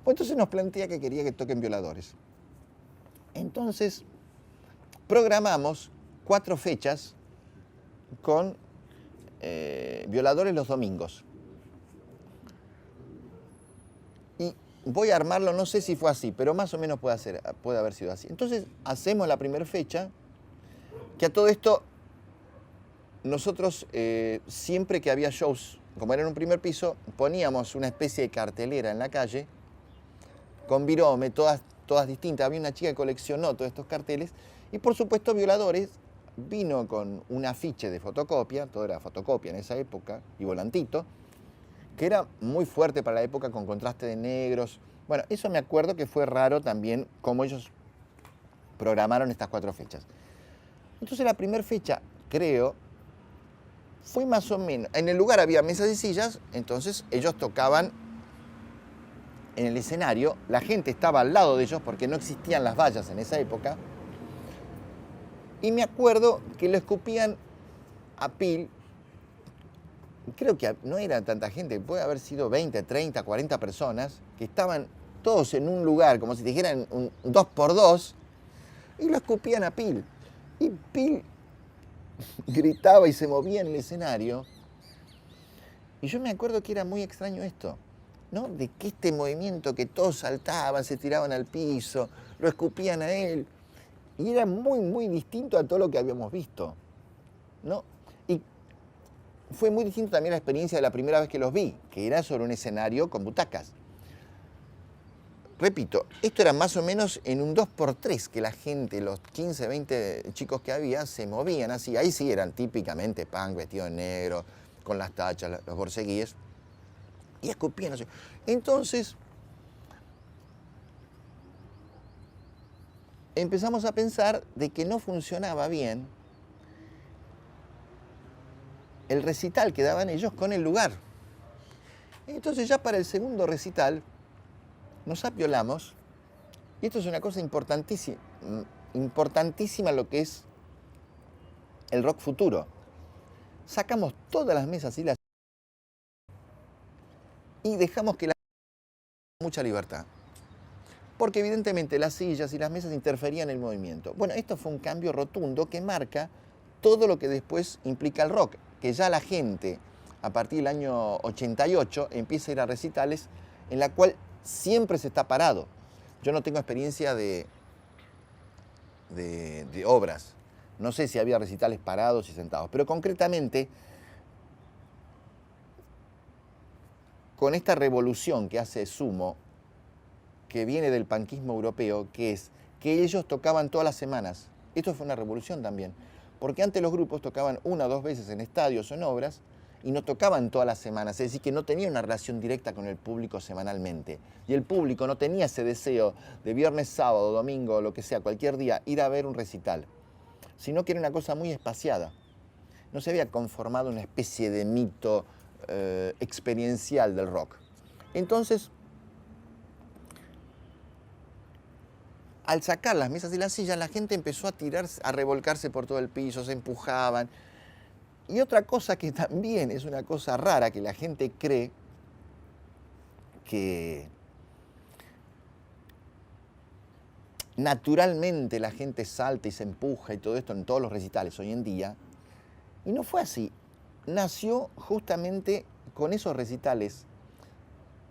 Speaker 1: Pues entonces nos plantea que quería que toquen Violadores. Entonces programamos 4 fechas con Violadores los domingos. Y voy a armarlo, no sé si fue así, pero más o menos puede haber sido así. Entonces hacemos la primera fecha, que a todo esto nosotros siempre que había shows, como era en un primer piso, poníamos una especie de cartelera en la calle con virome, todas distintas. Había una chica que coleccionó todos estos carteles y por supuesto Violadores vino con un afiche de fotocopia, todo era fotocopia en esa época, y volantito, que era muy fuerte para la época con contraste de negros. Bueno, eso me acuerdo que fue raro también como ellos programaron estas 4 fechas. Entonces la primera fecha, creo, fue más o menos, en el lugar había mesas y sillas, entonces ellos tocaban en el escenario, la gente estaba al lado de ellos porque no existían las vallas en esa época, y me acuerdo que lo escupían a pil. Creo que no era tanta gente, puede haber sido 20, 30, 40 personas que estaban todos en un lugar, como si te dijeran un 2x2, y lo escupían a Pil. Y Pil gritaba y se movía en el escenario. Y yo me acuerdo que era muy extraño esto, ¿no? De que este movimiento que todos saltaban, se tiraban al piso, lo escupían a él. Y era muy, muy distinto a todo lo que habíamos visto, ¿no? Y fue muy distinto también la experiencia de la primera vez que los vi, que era sobre un escenario con butacas. Repito, esto era más o menos en un 2x3, que la gente, los 15, 20 chicos que había, se movían así. Ahí sí eran típicamente punk, vestidos de negro, con las tachas, los borceguíes, y escupían así. Entonces, empezamos a pensar de que no funcionaba bien el recital que daban ellos con el lugar. Entonces ya para el segundo recital nos apiolamos, y esto es una cosa importantísima, importantísima lo que es el rock futuro. Sacamos todas las mesas y dejamos que la mucha libertad. Porque evidentemente las sillas y las mesas interferían en el movimiento. Bueno, esto fue un cambio rotundo que marca todo lo que después implica el rock, que ya la gente, a partir del año 88, empieza a ir a recitales en la cual siempre se está parado. Yo no tengo experiencia de obras. No sé si había recitales parados y sentados, pero concretamente, con esta revolución que hace Sumo, que viene del punkismo europeo, que es que ellos tocaban todas las semanas. Esto fue una revolución también, porque antes los grupos tocaban 1 o 2 veces en estadios o en obras y no tocaban todas las semanas, es decir, que no tenían una relación directa con el público semanalmente. Y el público no tenía ese deseo de viernes, sábado, domingo, lo que sea, cualquier día, ir a ver un recital, sino que era una cosa muy espaciada. No se había conformado una especie de mito experiencial del rock. Entonces, al sacar las mesas y las sillas, la gente empezó a tirarse, a revolcarse por todo el piso, se empujaban. Y otra cosa que también es una cosa rara, que la gente cree que naturalmente la gente salta y se empuja y todo esto en todos los recitales hoy en día. Y no fue así. Nació justamente con esos recitales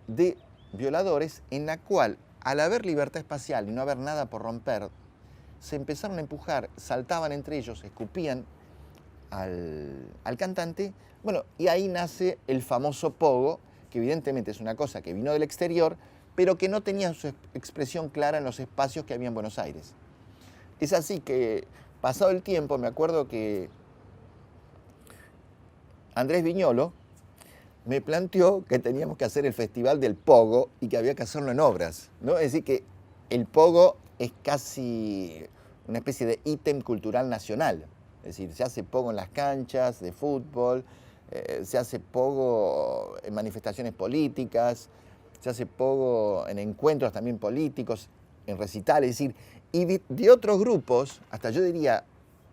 Speaker 1: de violadores en la cual, al haber libertad espacial y no haber nada por romper, se empezaron a empujar, saltaban entre ellos, escupían al cantante. Bueno, y ahí nace el famoso pogo, que evidentemente es una cosa que vino del exterior, pero que no tenía su expresión clara en los espacios que había en Buenos Aires. Es así que, pasado el tiempo, me acuerdo que Andrés Viñolo me planteó que teníamos que hacer el Festival del Pogo y que había que hacerlo en obras, ¿no? Es decir, que el pogo es casi una especie de ítem cultural nacional. Es decir, se hace pogo en las canchas de fútbol, se hace pogo en manifestaciones políticas, se hace pogo en encuentros también políticos, en recitales, es decir, y de otros grupos, hasta yo diría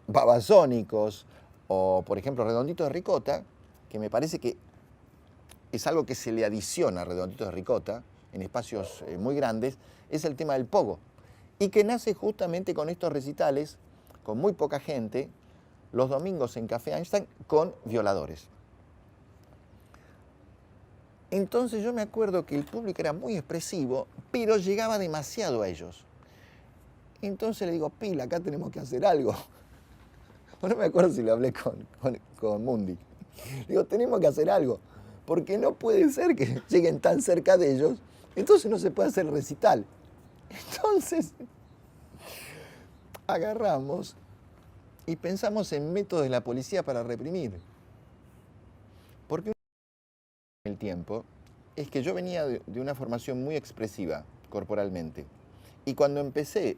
Speaker 1: babasónicos o, por ejemplo, Redondito de Ricota, que me parece que es algo que se le adiciona a Redondito de Ricota, en espacios muy grandes, es el tema del pogo, y que nace justamente con estos recitales, con muy poca gente, los domingos en Café Einstein, con violadores. Entonces yo me acuerdo que el público era muy expresivo, pero llegaba demasiado a ellos. Entonces le digo, Pila, acá tenemos que hacer algo. No me acuerdo si lo hablé con Mundi. Digo, tenemos que hacer algo, porque no puede ser que lleguen tan cerca de ellos, entonces no se puede hacer el recital. Entonces, agarramos y pensamos en métodos de la policía para reprimir. Porque el tiempo es que yo venía de una formación muy expresiva corporalmente. Y cuando empecé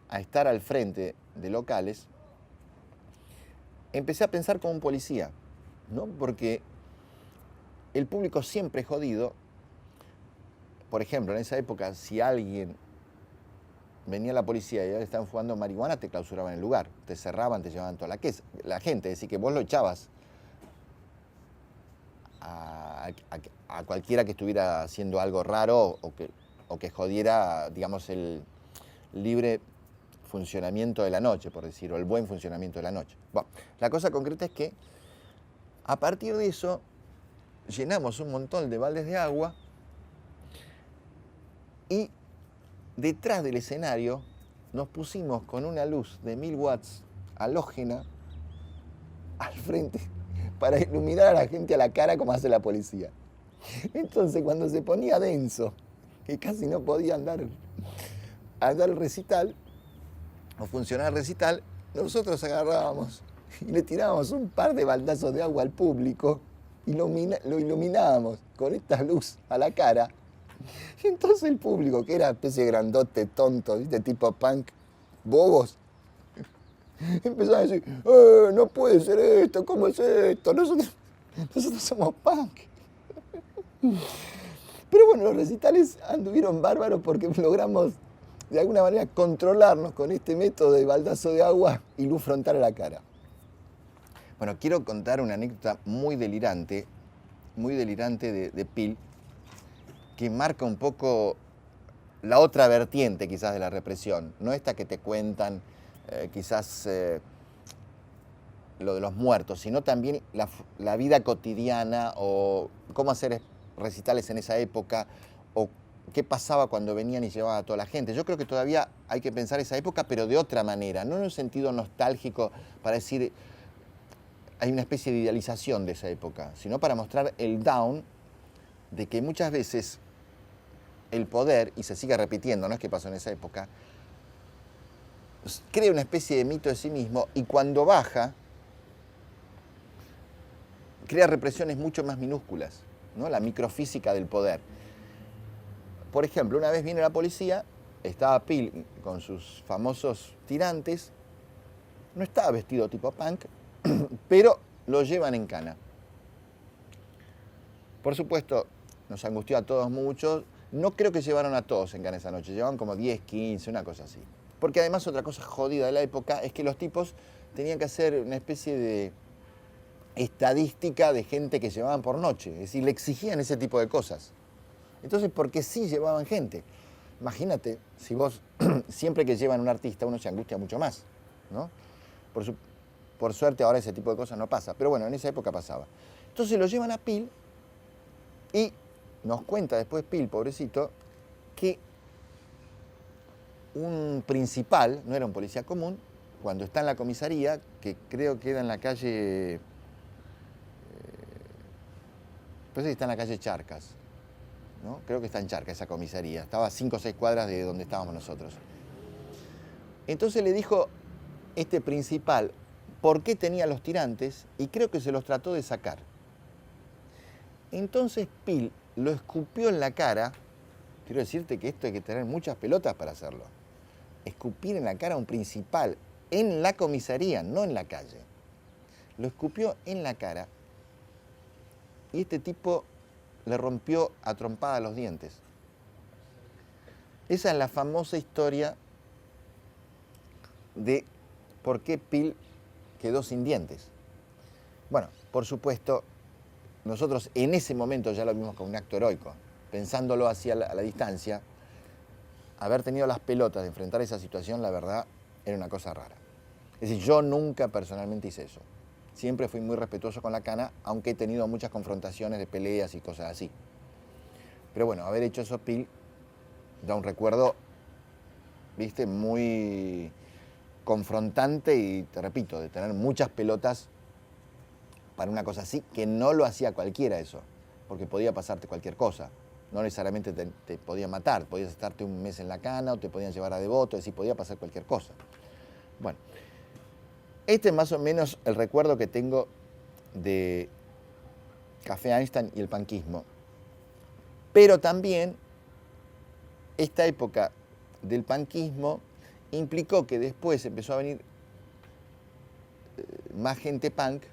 Speaker 1: a estar al frente de locales, empecé a pensar como un policía, ¿no? Porque el público siempre es jodido. Por ejemplo, en esa época, si alguien venía la policía y ya estaban fumando marihuana, te clausuraban el lugar, te cerraban, te llevaban toda la gente. Es decir, que vos lo echabas a cualquiera que estuviera haciendo algo raro o que jodiera, digamos, el libre funcionamiento de la noche, por decir, o el buen funcionamiento de la noche. Bueno, la cosa concreta es que a partir de eso llenamos un montón de baldes de agua y detrás del escenario nos pusimos con una luz de 1000 watts halógena al frente para iluminar a la gente a la cara como hace la policía. Entonces cuando se ponía denso, que casi no podía andar el recital o funcionar el recital, nosotros agarrábamos y le tirábamos un par de baldazos de agua al público y lo iluminábamos con esta luz a la cara. Y entonces el público, que era especie de grandote, tonto, ¿viste? Tipo punk, bobos, empezó a decir, no puede ser esto, ¿cómo es esto? Nosotros somos punk. Pero bueno, los recitales anduvieron bárbaros porque logramos de alguna manera controlarnos con este método de baldazo de agua y luz frontal a la cara. Bueno, quiero contar una anécdota muy delirante de Pil, que marca un poco la otra vertiente quizás de la represión, no esta que te cuentan quizás lo de los muertos, sino también la vida cotidiana o cómo hacer recitales en esa época o qué pasaba cuando venían y llevaban a toda la gente. Yo creo que todavía hay que pensar esa época, pero de otra manera, no en un sentido nostálgico para decir hay una especie de idealización de esa época, sino para mostrar el down de que muchas veces el poder, y se sigue repitiendo, no es que pasó en esa época, crea una especie de mito de sí mismo y cuando baja, crea represiones mucho más minúsculas, ¿no? La microfísica del poder. Por ejemplo, una vez viene la policía, estaba Pil con sus famosos tirantes, no estaba vestido tipo punk, pero lo llevan en cana. Por supuesto, nos angustió a todos mucho. No creo que llevaron a todos en cana esa noche, llevaban como 10, 15, una cosa así. Porque además otra cosa jodida de la época es que los tipos tenían que hacer una especie de estadística de gente que llevaban por noche. Es decir, le exigían ese tipo de cosas. Entonces, porque sí llevaban gente. Imagínate, si vos siempre que llevan un artista uno se angustia mucho más, ¿no? Por suerte ahora ese tipo de cosas no pasa, pero bueno, en esa época pasaba. Entonces lo llevan a Pil y nos cuenta después Pil, pobrecito, que un principal, no era un policía común, cuando está en la comisaría, que creo que era en la calle, parece que está en la calle Charcas, ¿no? Creo que está en Charcas esa comisaría, estaba a 5 o 6 cuadras de donde estábamos nosotros. Entonces le dijo este principal por qué tenía los tirantes y creo que se los trató de sacar. Entonces Pil lo escupió en la cara. Quiero decirte que esto hay que tener muchas pelotas para hacerlo. Escupir en la cara a un principal en la comisaría, no en la calle. Lo escupió en la cara y este tipo le rompió a trompada los dientes. Esa es la famosa historia de por qué Pil quedó sin dientes. Bueno, por supuesto, nosotros en ese momento ya lo vimos como un acto heroico. Pensándolo así a la distancia, haber tenido las pelotas de enfrentar esa situación, la verdad, era una cosa rara. Es decir, yo nunca personalmente hice eso. Siempre fui muy respetuoso con la cana, aunque he tenido muchas confrontaciones de peleas y cosas así. Pero bueno, haber hecho eso Pil da un recuerdo, viste, muy confrontante y, te repito, de tener muchas pelotas para una cosa así, que no lo hacía cualquiera eso, porque podía pasarte cualquier cosa. No necesariamente te podían matar, podías estarte un mes en la cana o te podían llevar a devoto, es decir, podía pasar cualquier cosa. Bueno, este es más o menos el recuerdo que tengo de Café Einstein y el panquismo. Pero también esta época del panquismo implicó que después empezó a venir más gente punk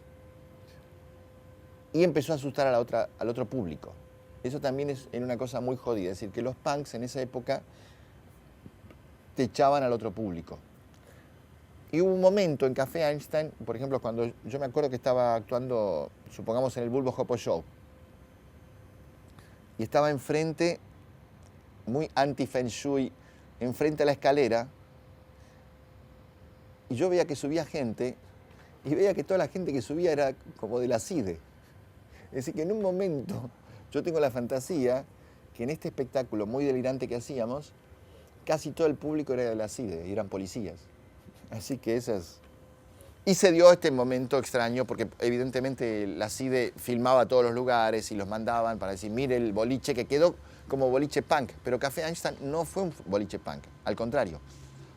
Speaker 1: y empezó a asustar al otro público. Eso también era una cosa muy jodida, es decir, que los punks en esa época te echaban al otro público. Y hubo un momento en Café Einstein, por ejemplo, cuando yo me acuerdo que estaba actuando, supongamos, en el Bulbo Hopo Show, y estaba enfrente, muy anti-feng shui, enfrente a la escalera, y yo veía que subía gente, y veía que toda la gente que subía era como de la CIDE. Es decir, que en un momento yo tengo la fantasía que en este espectáculo muy delirante que hacíamos, casi todo el público era de la CIDE, y eran policías. Así que esas... Y se dio este momento extraño, porque evidentemente la CIDE filmaba todos los lugares y los mandaban para decir, mire el boliche que quedó como boliche punk. Pero Café Einstein no fue un boliche punk, al contrario.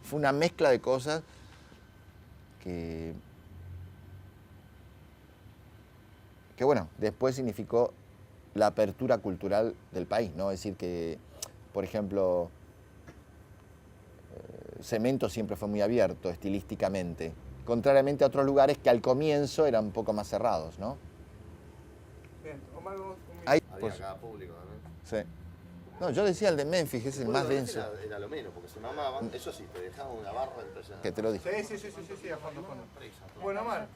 Speaker 1: Fue una mezcla de cosas que bueno, después significó la apertura cultural del país, ¿no? Es decir que, por ejemplo, Cemento siempre fue muy abierto estilísticamente, contrariamente a otros lugares que al comienzo eran un poco más cerrados, ¿no?
Speaker 3: Bien, Omar, vos,
Speaker 1: Ahí,
Speaker 2: Había cada público también.
Speaker 1: sí. No, yo decía el de Memphis, es el más denso.
Speaker 2: Era lo menos, porque se mamaban. Eso sí, te dejaban una barra impresionante.
Speaker 1: Que te lo dije.
Speaker 3: Sí, a fondo, a fondo. Bueno, Omar,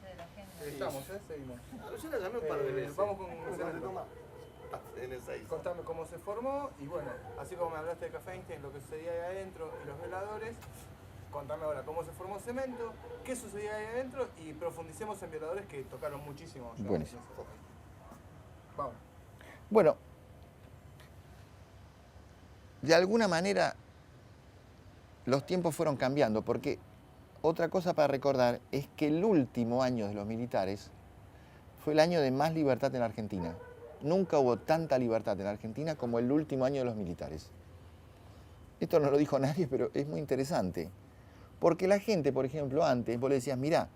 Speaker 3: estamos, seguimos.
Speaker 2: Yo la llamé un par de veces.
Speaker 3: Vamos con
Speaker 2: el toma. En el 6.
Speaker 3: Contame cómo se formó y bueno, así como me hablaste de Café Einstein, lo que sucedía ahí adentro y los veladores, contame ahora cómo se formó Cemento, qué sucedía ahí adentro y profundicemos en violadores que tocaron muchísimo.
Speaker 1: Buenísimo.
Speaker 3: Vamos.
Speaker 1: Bueno, de alguna manera los tiempos fueron cambiando, porque otra cosa para recordar es que el último año de los militares fue el año de más libertad en la Argentina. Nunca hubo tanta libertad en Argentina como el último año de los militares. Esto no lo dijo nadie, pero es muy interesante. Porque la gente, por ejemplo, antes, vos le decías, mirá,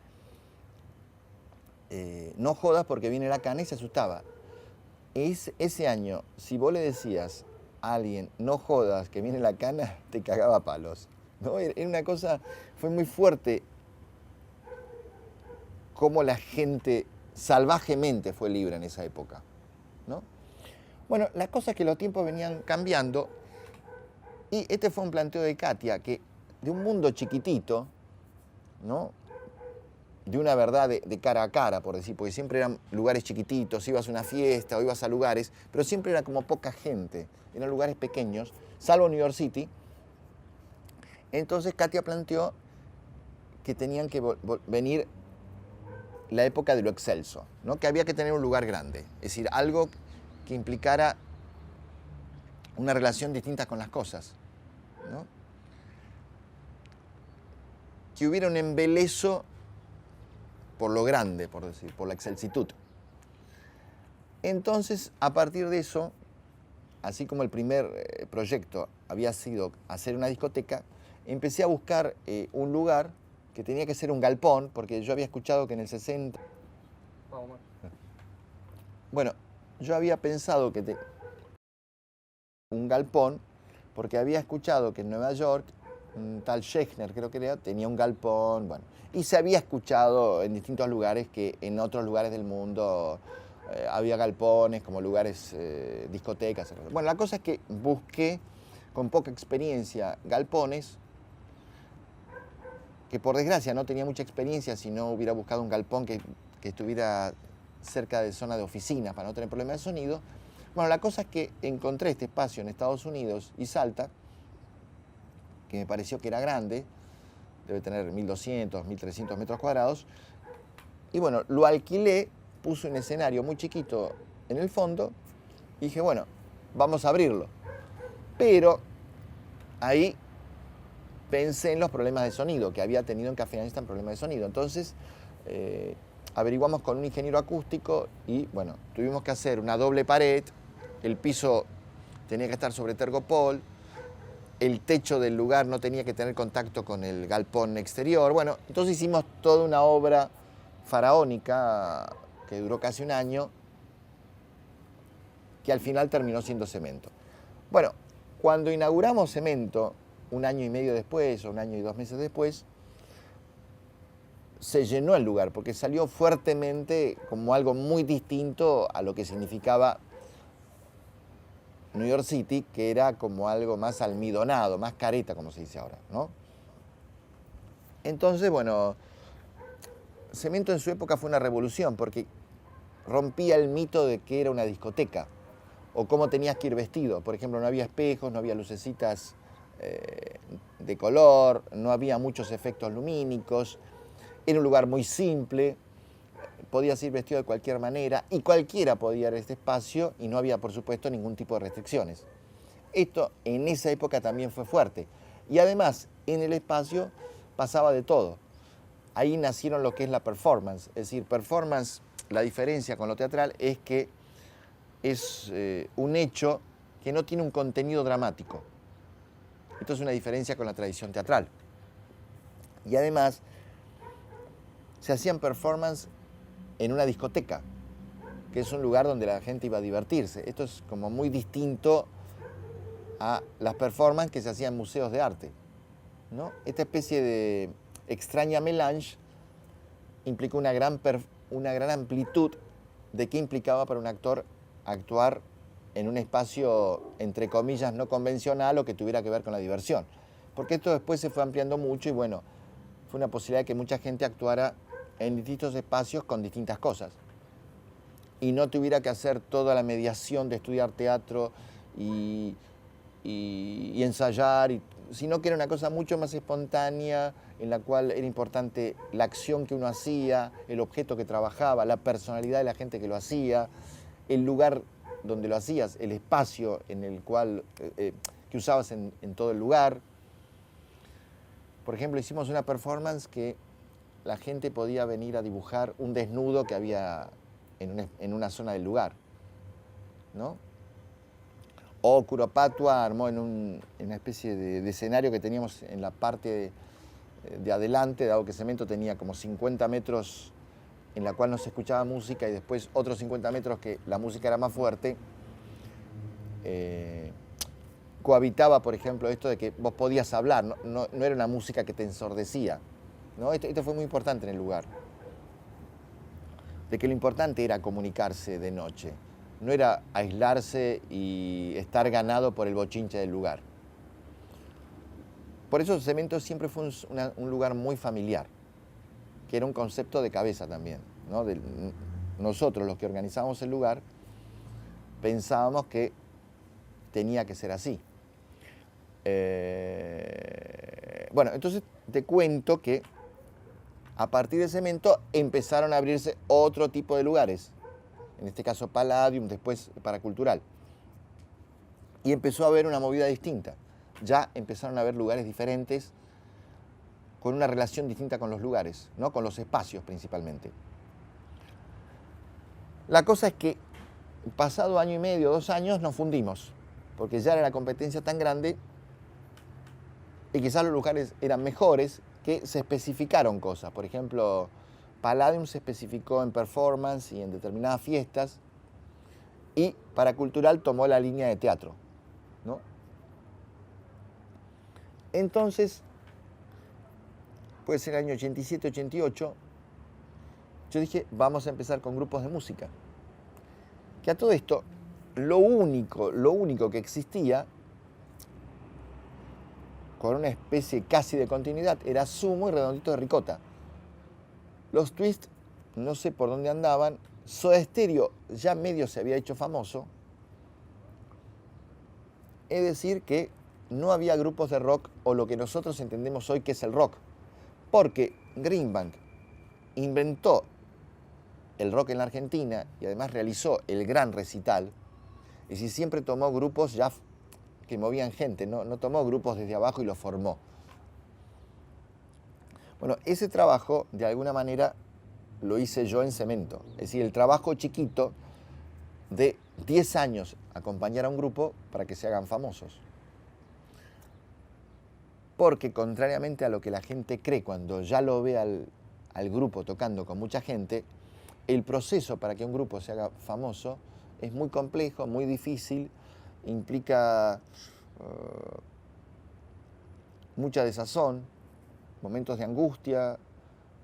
Speaker 1: no jodas porque viene la cana y se asustaba. Ese año, si vos le decías a alguien, no jodas que viene la cana, te cagaba a palos, ¿no? Era una cosa, fue muy fuerte cómo la gente salvajemente fue libre en esa época, ¿no? Bueno, la cosa es que los tiempos venían cambiando y este fue un planteo de Katia, que de un mundo chiquitito, ¿no? De una verdad de cara a cara, por decir, porque siempre eran lugares chiquititos, ibas a una fiesta o ibas a lugares, pero siempre era como poca gente, eran lugares pequeños, salvo New York City, Entonces Katia planteó que tenían que venir la época de lo excelso, ¿no? Que había que tener un lugar grande, es decir, algo que implicara una relación distinta con las cosas, ¿no? Que hubiera un embeleso por lo grande, por decir, por la excelsitud. Entonces, a partir de eso, así como el primer proyecto había sido hacer una discoteca, empecé a buscar un lugar que tenía que ser un galpón, porque yo había escuchado que en el 60... Bueno, yo había pensado que un galpón, porque había escuchado que en Nueva York, un tal Schechner, creo que era, tenía un galpón, bueno, y se había escuchado en distintos lugares que en otros lugares del mundo había galpones, como lugares, discotecas. Bueno, la cosa es que busqué, con poca experiencia, galpones, que por desgracia no tenía mucha experiencia si no hubiera buscado un galpón que estuviera cerca de zona de oficinas para no tener problemas de sonido. Bueno, la cosa es que encontré este espacio en Estados Unidos y Salta, que me pareció que era grande, debe tener 1.200, 1.300 metros cuadrados, y bueno, lo alquilé, puse un escenario muy chiquito en el fondo, y dije, bueno, vamos a abrirlo. Pero ahí pensé en los problemas de sonido, que había tenido en Café Einstein problemas de sonido. Entonces, averiguamos con un ingeniero acústico y, bueno, tuvimos que hacer una doble pared, el piso tenía que estar sobre tergopol, el techo del lugar no tenía que tener contacto con el galpón exterior. Bueno, entonces hicimos toda una obra faraónica que duró casi un año, que al final terminó siendo Cemento. Bueno, cuando inauguramos Cemento, un año y medio después, o un año y 2 meses después, se llenó el lugar, porque salió fuertemente como algo muy distinto a lo que significaba New York City, que era como algo más almidonado, más careta, como se dice ahora, ¿no? Entonces, bueno, Cemento en su época fue una revolución, porque rompía el mito de que era una discoteca, o cómo tenías que ir vestido. Por ejemplo, no había espejos, no había lucecitas de color, no había muchos efectos lumínicos, era un lugar muy simple, podías ir vestido de cualquier manera y cualquiera podía ir a este espacio y no había, por supuesto, ningún tipo de restricciones. Esto en esa época también fue fuerte. Y además, en el espacio pasaba de todo. Ahí nacieron lo que es la performance. Es decir, performance, la diferencia con lo teatral es que es un hecho que no tiene un contenido dramático. Esto es una diferencia con la tradición teatral. Y además, se hacían performance en una discoteca, que es un lugar donde la gente iba a divertirse. Esto es como muy distinto a las performances que se hacían en museos de arte, ¿no? Esta especie de extraña melange implicó una gran amplitud de qué implicaba para un actor actuar en un espacio, entre comillas, no convencional o que tuviera que ver con la diversión. Porque esto después se fue ampliando mucho y bueno, fue una posibilidad de que mucha gente actuara en distintos espacios con distintas cosas y no tuviera que hacer toda la mediación de estudiar teatro y ensayar, sino que era una cosa mucho más espontánea, en la cual era importante la acción que uno hacía, el objeto que trabajaba, la personalidad de la gente que lo hacía, el lugar donde lo hacías, el espacio en el cual, que usabas en todo el lugar. Por ejemplo, hicimos una performance que la gente podía venir a dibujar un desnudo que había en una zona del lugar, ¿no? O Curopatua armó en una especie de escenario que teníamos en la parte de adelante, dado que Cemento tenía como 50 metros en la cual no se escuchaba música y después otros 50 metros que la música era más fuerte. Cohabitaba, por ejemplo, esto de que vos podías hablar, no era una música que te ensordecía, ¿no? Esto fue muy importante en el lugar, de que lo importante era comunicarse de noche, no era aislarse y estar ganado por el bochinche del lugar. Por eso Cemento siempre fue un lugar muy familiar, que era un concepto de cabeza también, ¿no? Nosotros, los que organizábamos el lugar, pensábamos que tenía que ser así. Bueno, entonces te cuento que a partir de Cemento empezaron a abrirse otro tipo de lugares. En este caso Palladium, después Paracultural. Y empezó a haber una movida distinta. Ya empezaron a haber lugares diferentes, con una relación distinta con los lugares, ¿no? Con los espacios principalmente. La cosa es que pasado año y medio, 2 años, nos fundimos, porque ya era la competencia tan grande y quizás los lugares eran mejores, que se especificaron cosas. Por ejemplo, Palladium se especificó en performance y en determinadas fiestas, y Paracultural tomó la línea de teatro, ¿no? Entonces, puede ser el año 87, 88, yo dije, vamos a empezar con grupos de música. Que a todo esto, lo único que existía, con una especie casi de continuidad, era Sumo y Redondito de Ricota. Los Twist, no sé por dónde andaban. Soda Stereo ya medio se había hecho famoso. Es decir, que no había grupos de rock, o lo que nosotros entendemos hoy que es el rock. Porque Greenbank inventó el rock en la Argentina y además realizó el gran recital. Es decir, siempre tomó grupos ya que movían gente, no tomó grupos desde abajo y los formó. Bueno, ese trabajo, de alguna manera, lo hice yo en Cemento. Es decir, el trabajo chiquito de 10 años acompañar a un grupo para que se hagan famosos. Porque contrariamente a lo que la gente cree cuando ya lo ve al grupo tocando con mucha gente, el proceso para que un grupo se haga famoso es muy complejo, muy difícil, implica mucha desazón, momentos de angustia,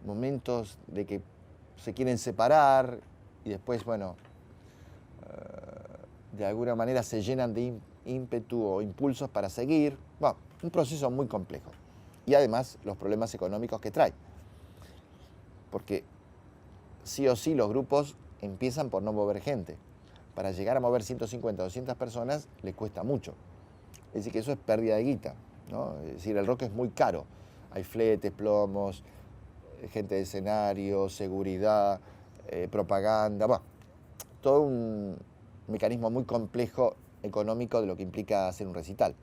Speaker 1: momentos de que se quieren separar y después, bueno, de alguna manera se llenan de ímpetu o impulsos para seguir. Bueno, un proceso muy complejo. Y además los problemas económicos que trae. Porque sí o sí los grupos empiezan por no mover gente. Para llegar a mover 150 o 200 personas les cuesta mucho. Es decir, que eso es pérdida de guita, ¿no? Es decir, el rock es muy caro. Hay fletes, plomos, gente de escenario, seguridad, propaganda, bueno, todo un mecanismo muy complejo económico de lo que implica hacer un recital.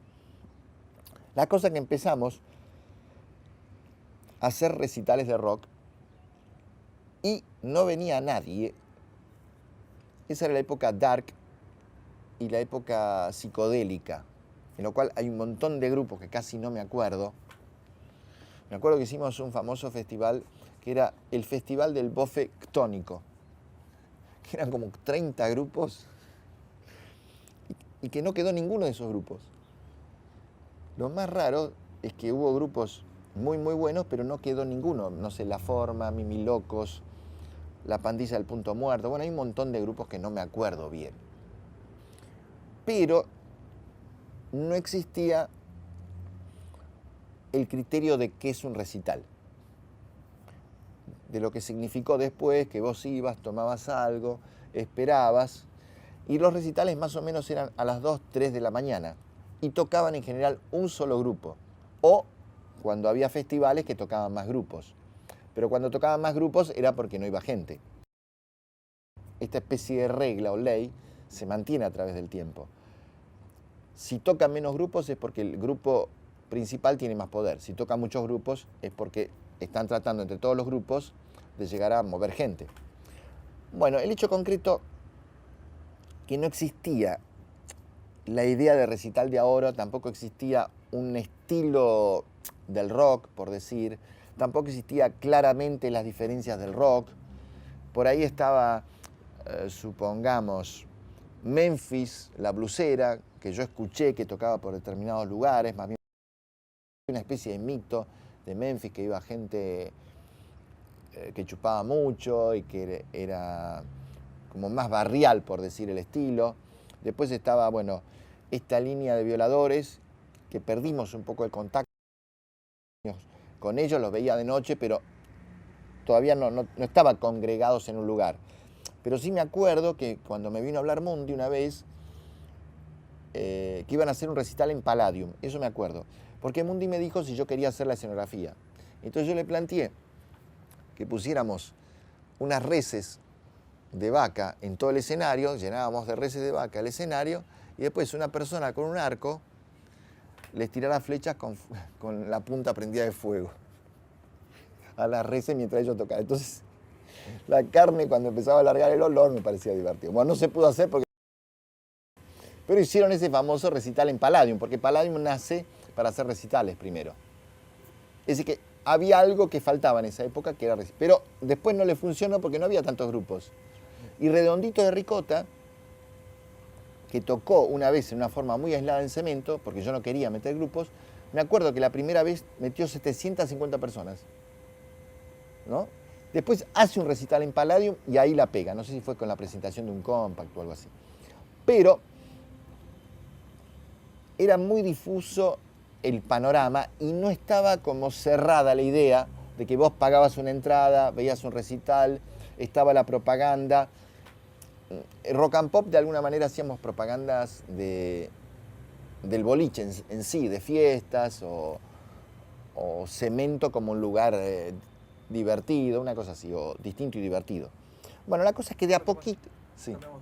Speaker 1: La cosa que empezamos a hacer recitales de rock y no venía nadie. Esa era la época dark y la época psicodélica, en lo cual hay un montón de grupos que casi no me acuerdo. Me acuerdo que hicimos un famoso festival que era el Festival del Bofe Ctónico, que eran como 30 grupos y que no quedó ninguno de esos grupos. Lo más raro es que hubo grupos muy buenos, pero no quedó ninguno. No sé, La Forma, Mimi Locos, La Pandilla del Punto Muerto. Bueno, hay un montón de grupos que no me acuerdo bien. Pero no existía el criterio de qué es un recital. De lo que significó después, que vos ibas, tomabas algo, esperabas, y los recitales más o menos eran a las 2, 3 de la mañana, y tocaban en general un solo grupo, o cuando había festivales que tocaban más grupos. Pero cuando tocaban más grupos era porque no iba gente. Esta especie de regla o ley se mantiene a través del tiempo. Si tocan menos grupos es porque el grupo principal tiene más poder. Si tocan muchos grupos es porque están tratando entre todos los grupos de llegar a mover gente. Bueno, el hecho concreto que no existía la idea de recital de ahora, tampoco existía un estilo del rock, por decir, tampoco existía claramente las diferencias del rock. Por ahí estaba, supongamos, Memphis, la blusera, que yo escuché que tocaba por determinados lugares, más bien una especie de mito de Memphis, que iba gente que chupaba mucho y que era como más barrial, por decir el estilo. Después estaba, bueno, esta línea de Violadores, que perdimos un poco el contacto con ellos, los veía de noche, pero todavía no estaban congregados en un lugar. Pero sí me acuerdo que cuando me vino a hablar Mundi una vez, que iban a hacer un recital en Palladium, eso me acuerdo. porque Mundi me dijo si yo quería hacer la escenografía. Entonces yo le planteé que pusiéramos unas reses de vaca en todo el escenario, llenábamos de reses de vaca el escenario, y después una persona con un arco les tirara flechas con la punta prendida de fuego a las reses mientras ellos tocaban. Entonces, la carne cuando empezaba a alargar el olor me parecía divertido. Bueno, no se pudo hacer porque... Pero hicieron ese famoso recital en Palladium, porque Palladium nace para hacer recitales primero. Es decir que había algo que faltaba en esa época que era recital. Pero después no le funcionó porque no había tantos grupos. Y Redondito de Ricota, que tocó una vez en una forma muy aislada en Cemento, porque yo no quería meter grupos, me acuerdo que la primera vez metió 750 personas, ¿no? Después hace un recital en Palladium y ahí la pega. No sé si fue con la presentación de un compact o algo así. Pero era muy difuso el panorama y no estaba como cerrada la idea de que vos pagabas una entrada, veías un recital, estaba la propaganda. Rock and Pop de alguna manera hacíamos propagandas del boliche en sí, de fiestas o Cemento como un lugar divertido, una cosa así, o distinto y divertido. Bueno, la cosa es que de a poquito... Sí.
Speaker 3: Cambiamos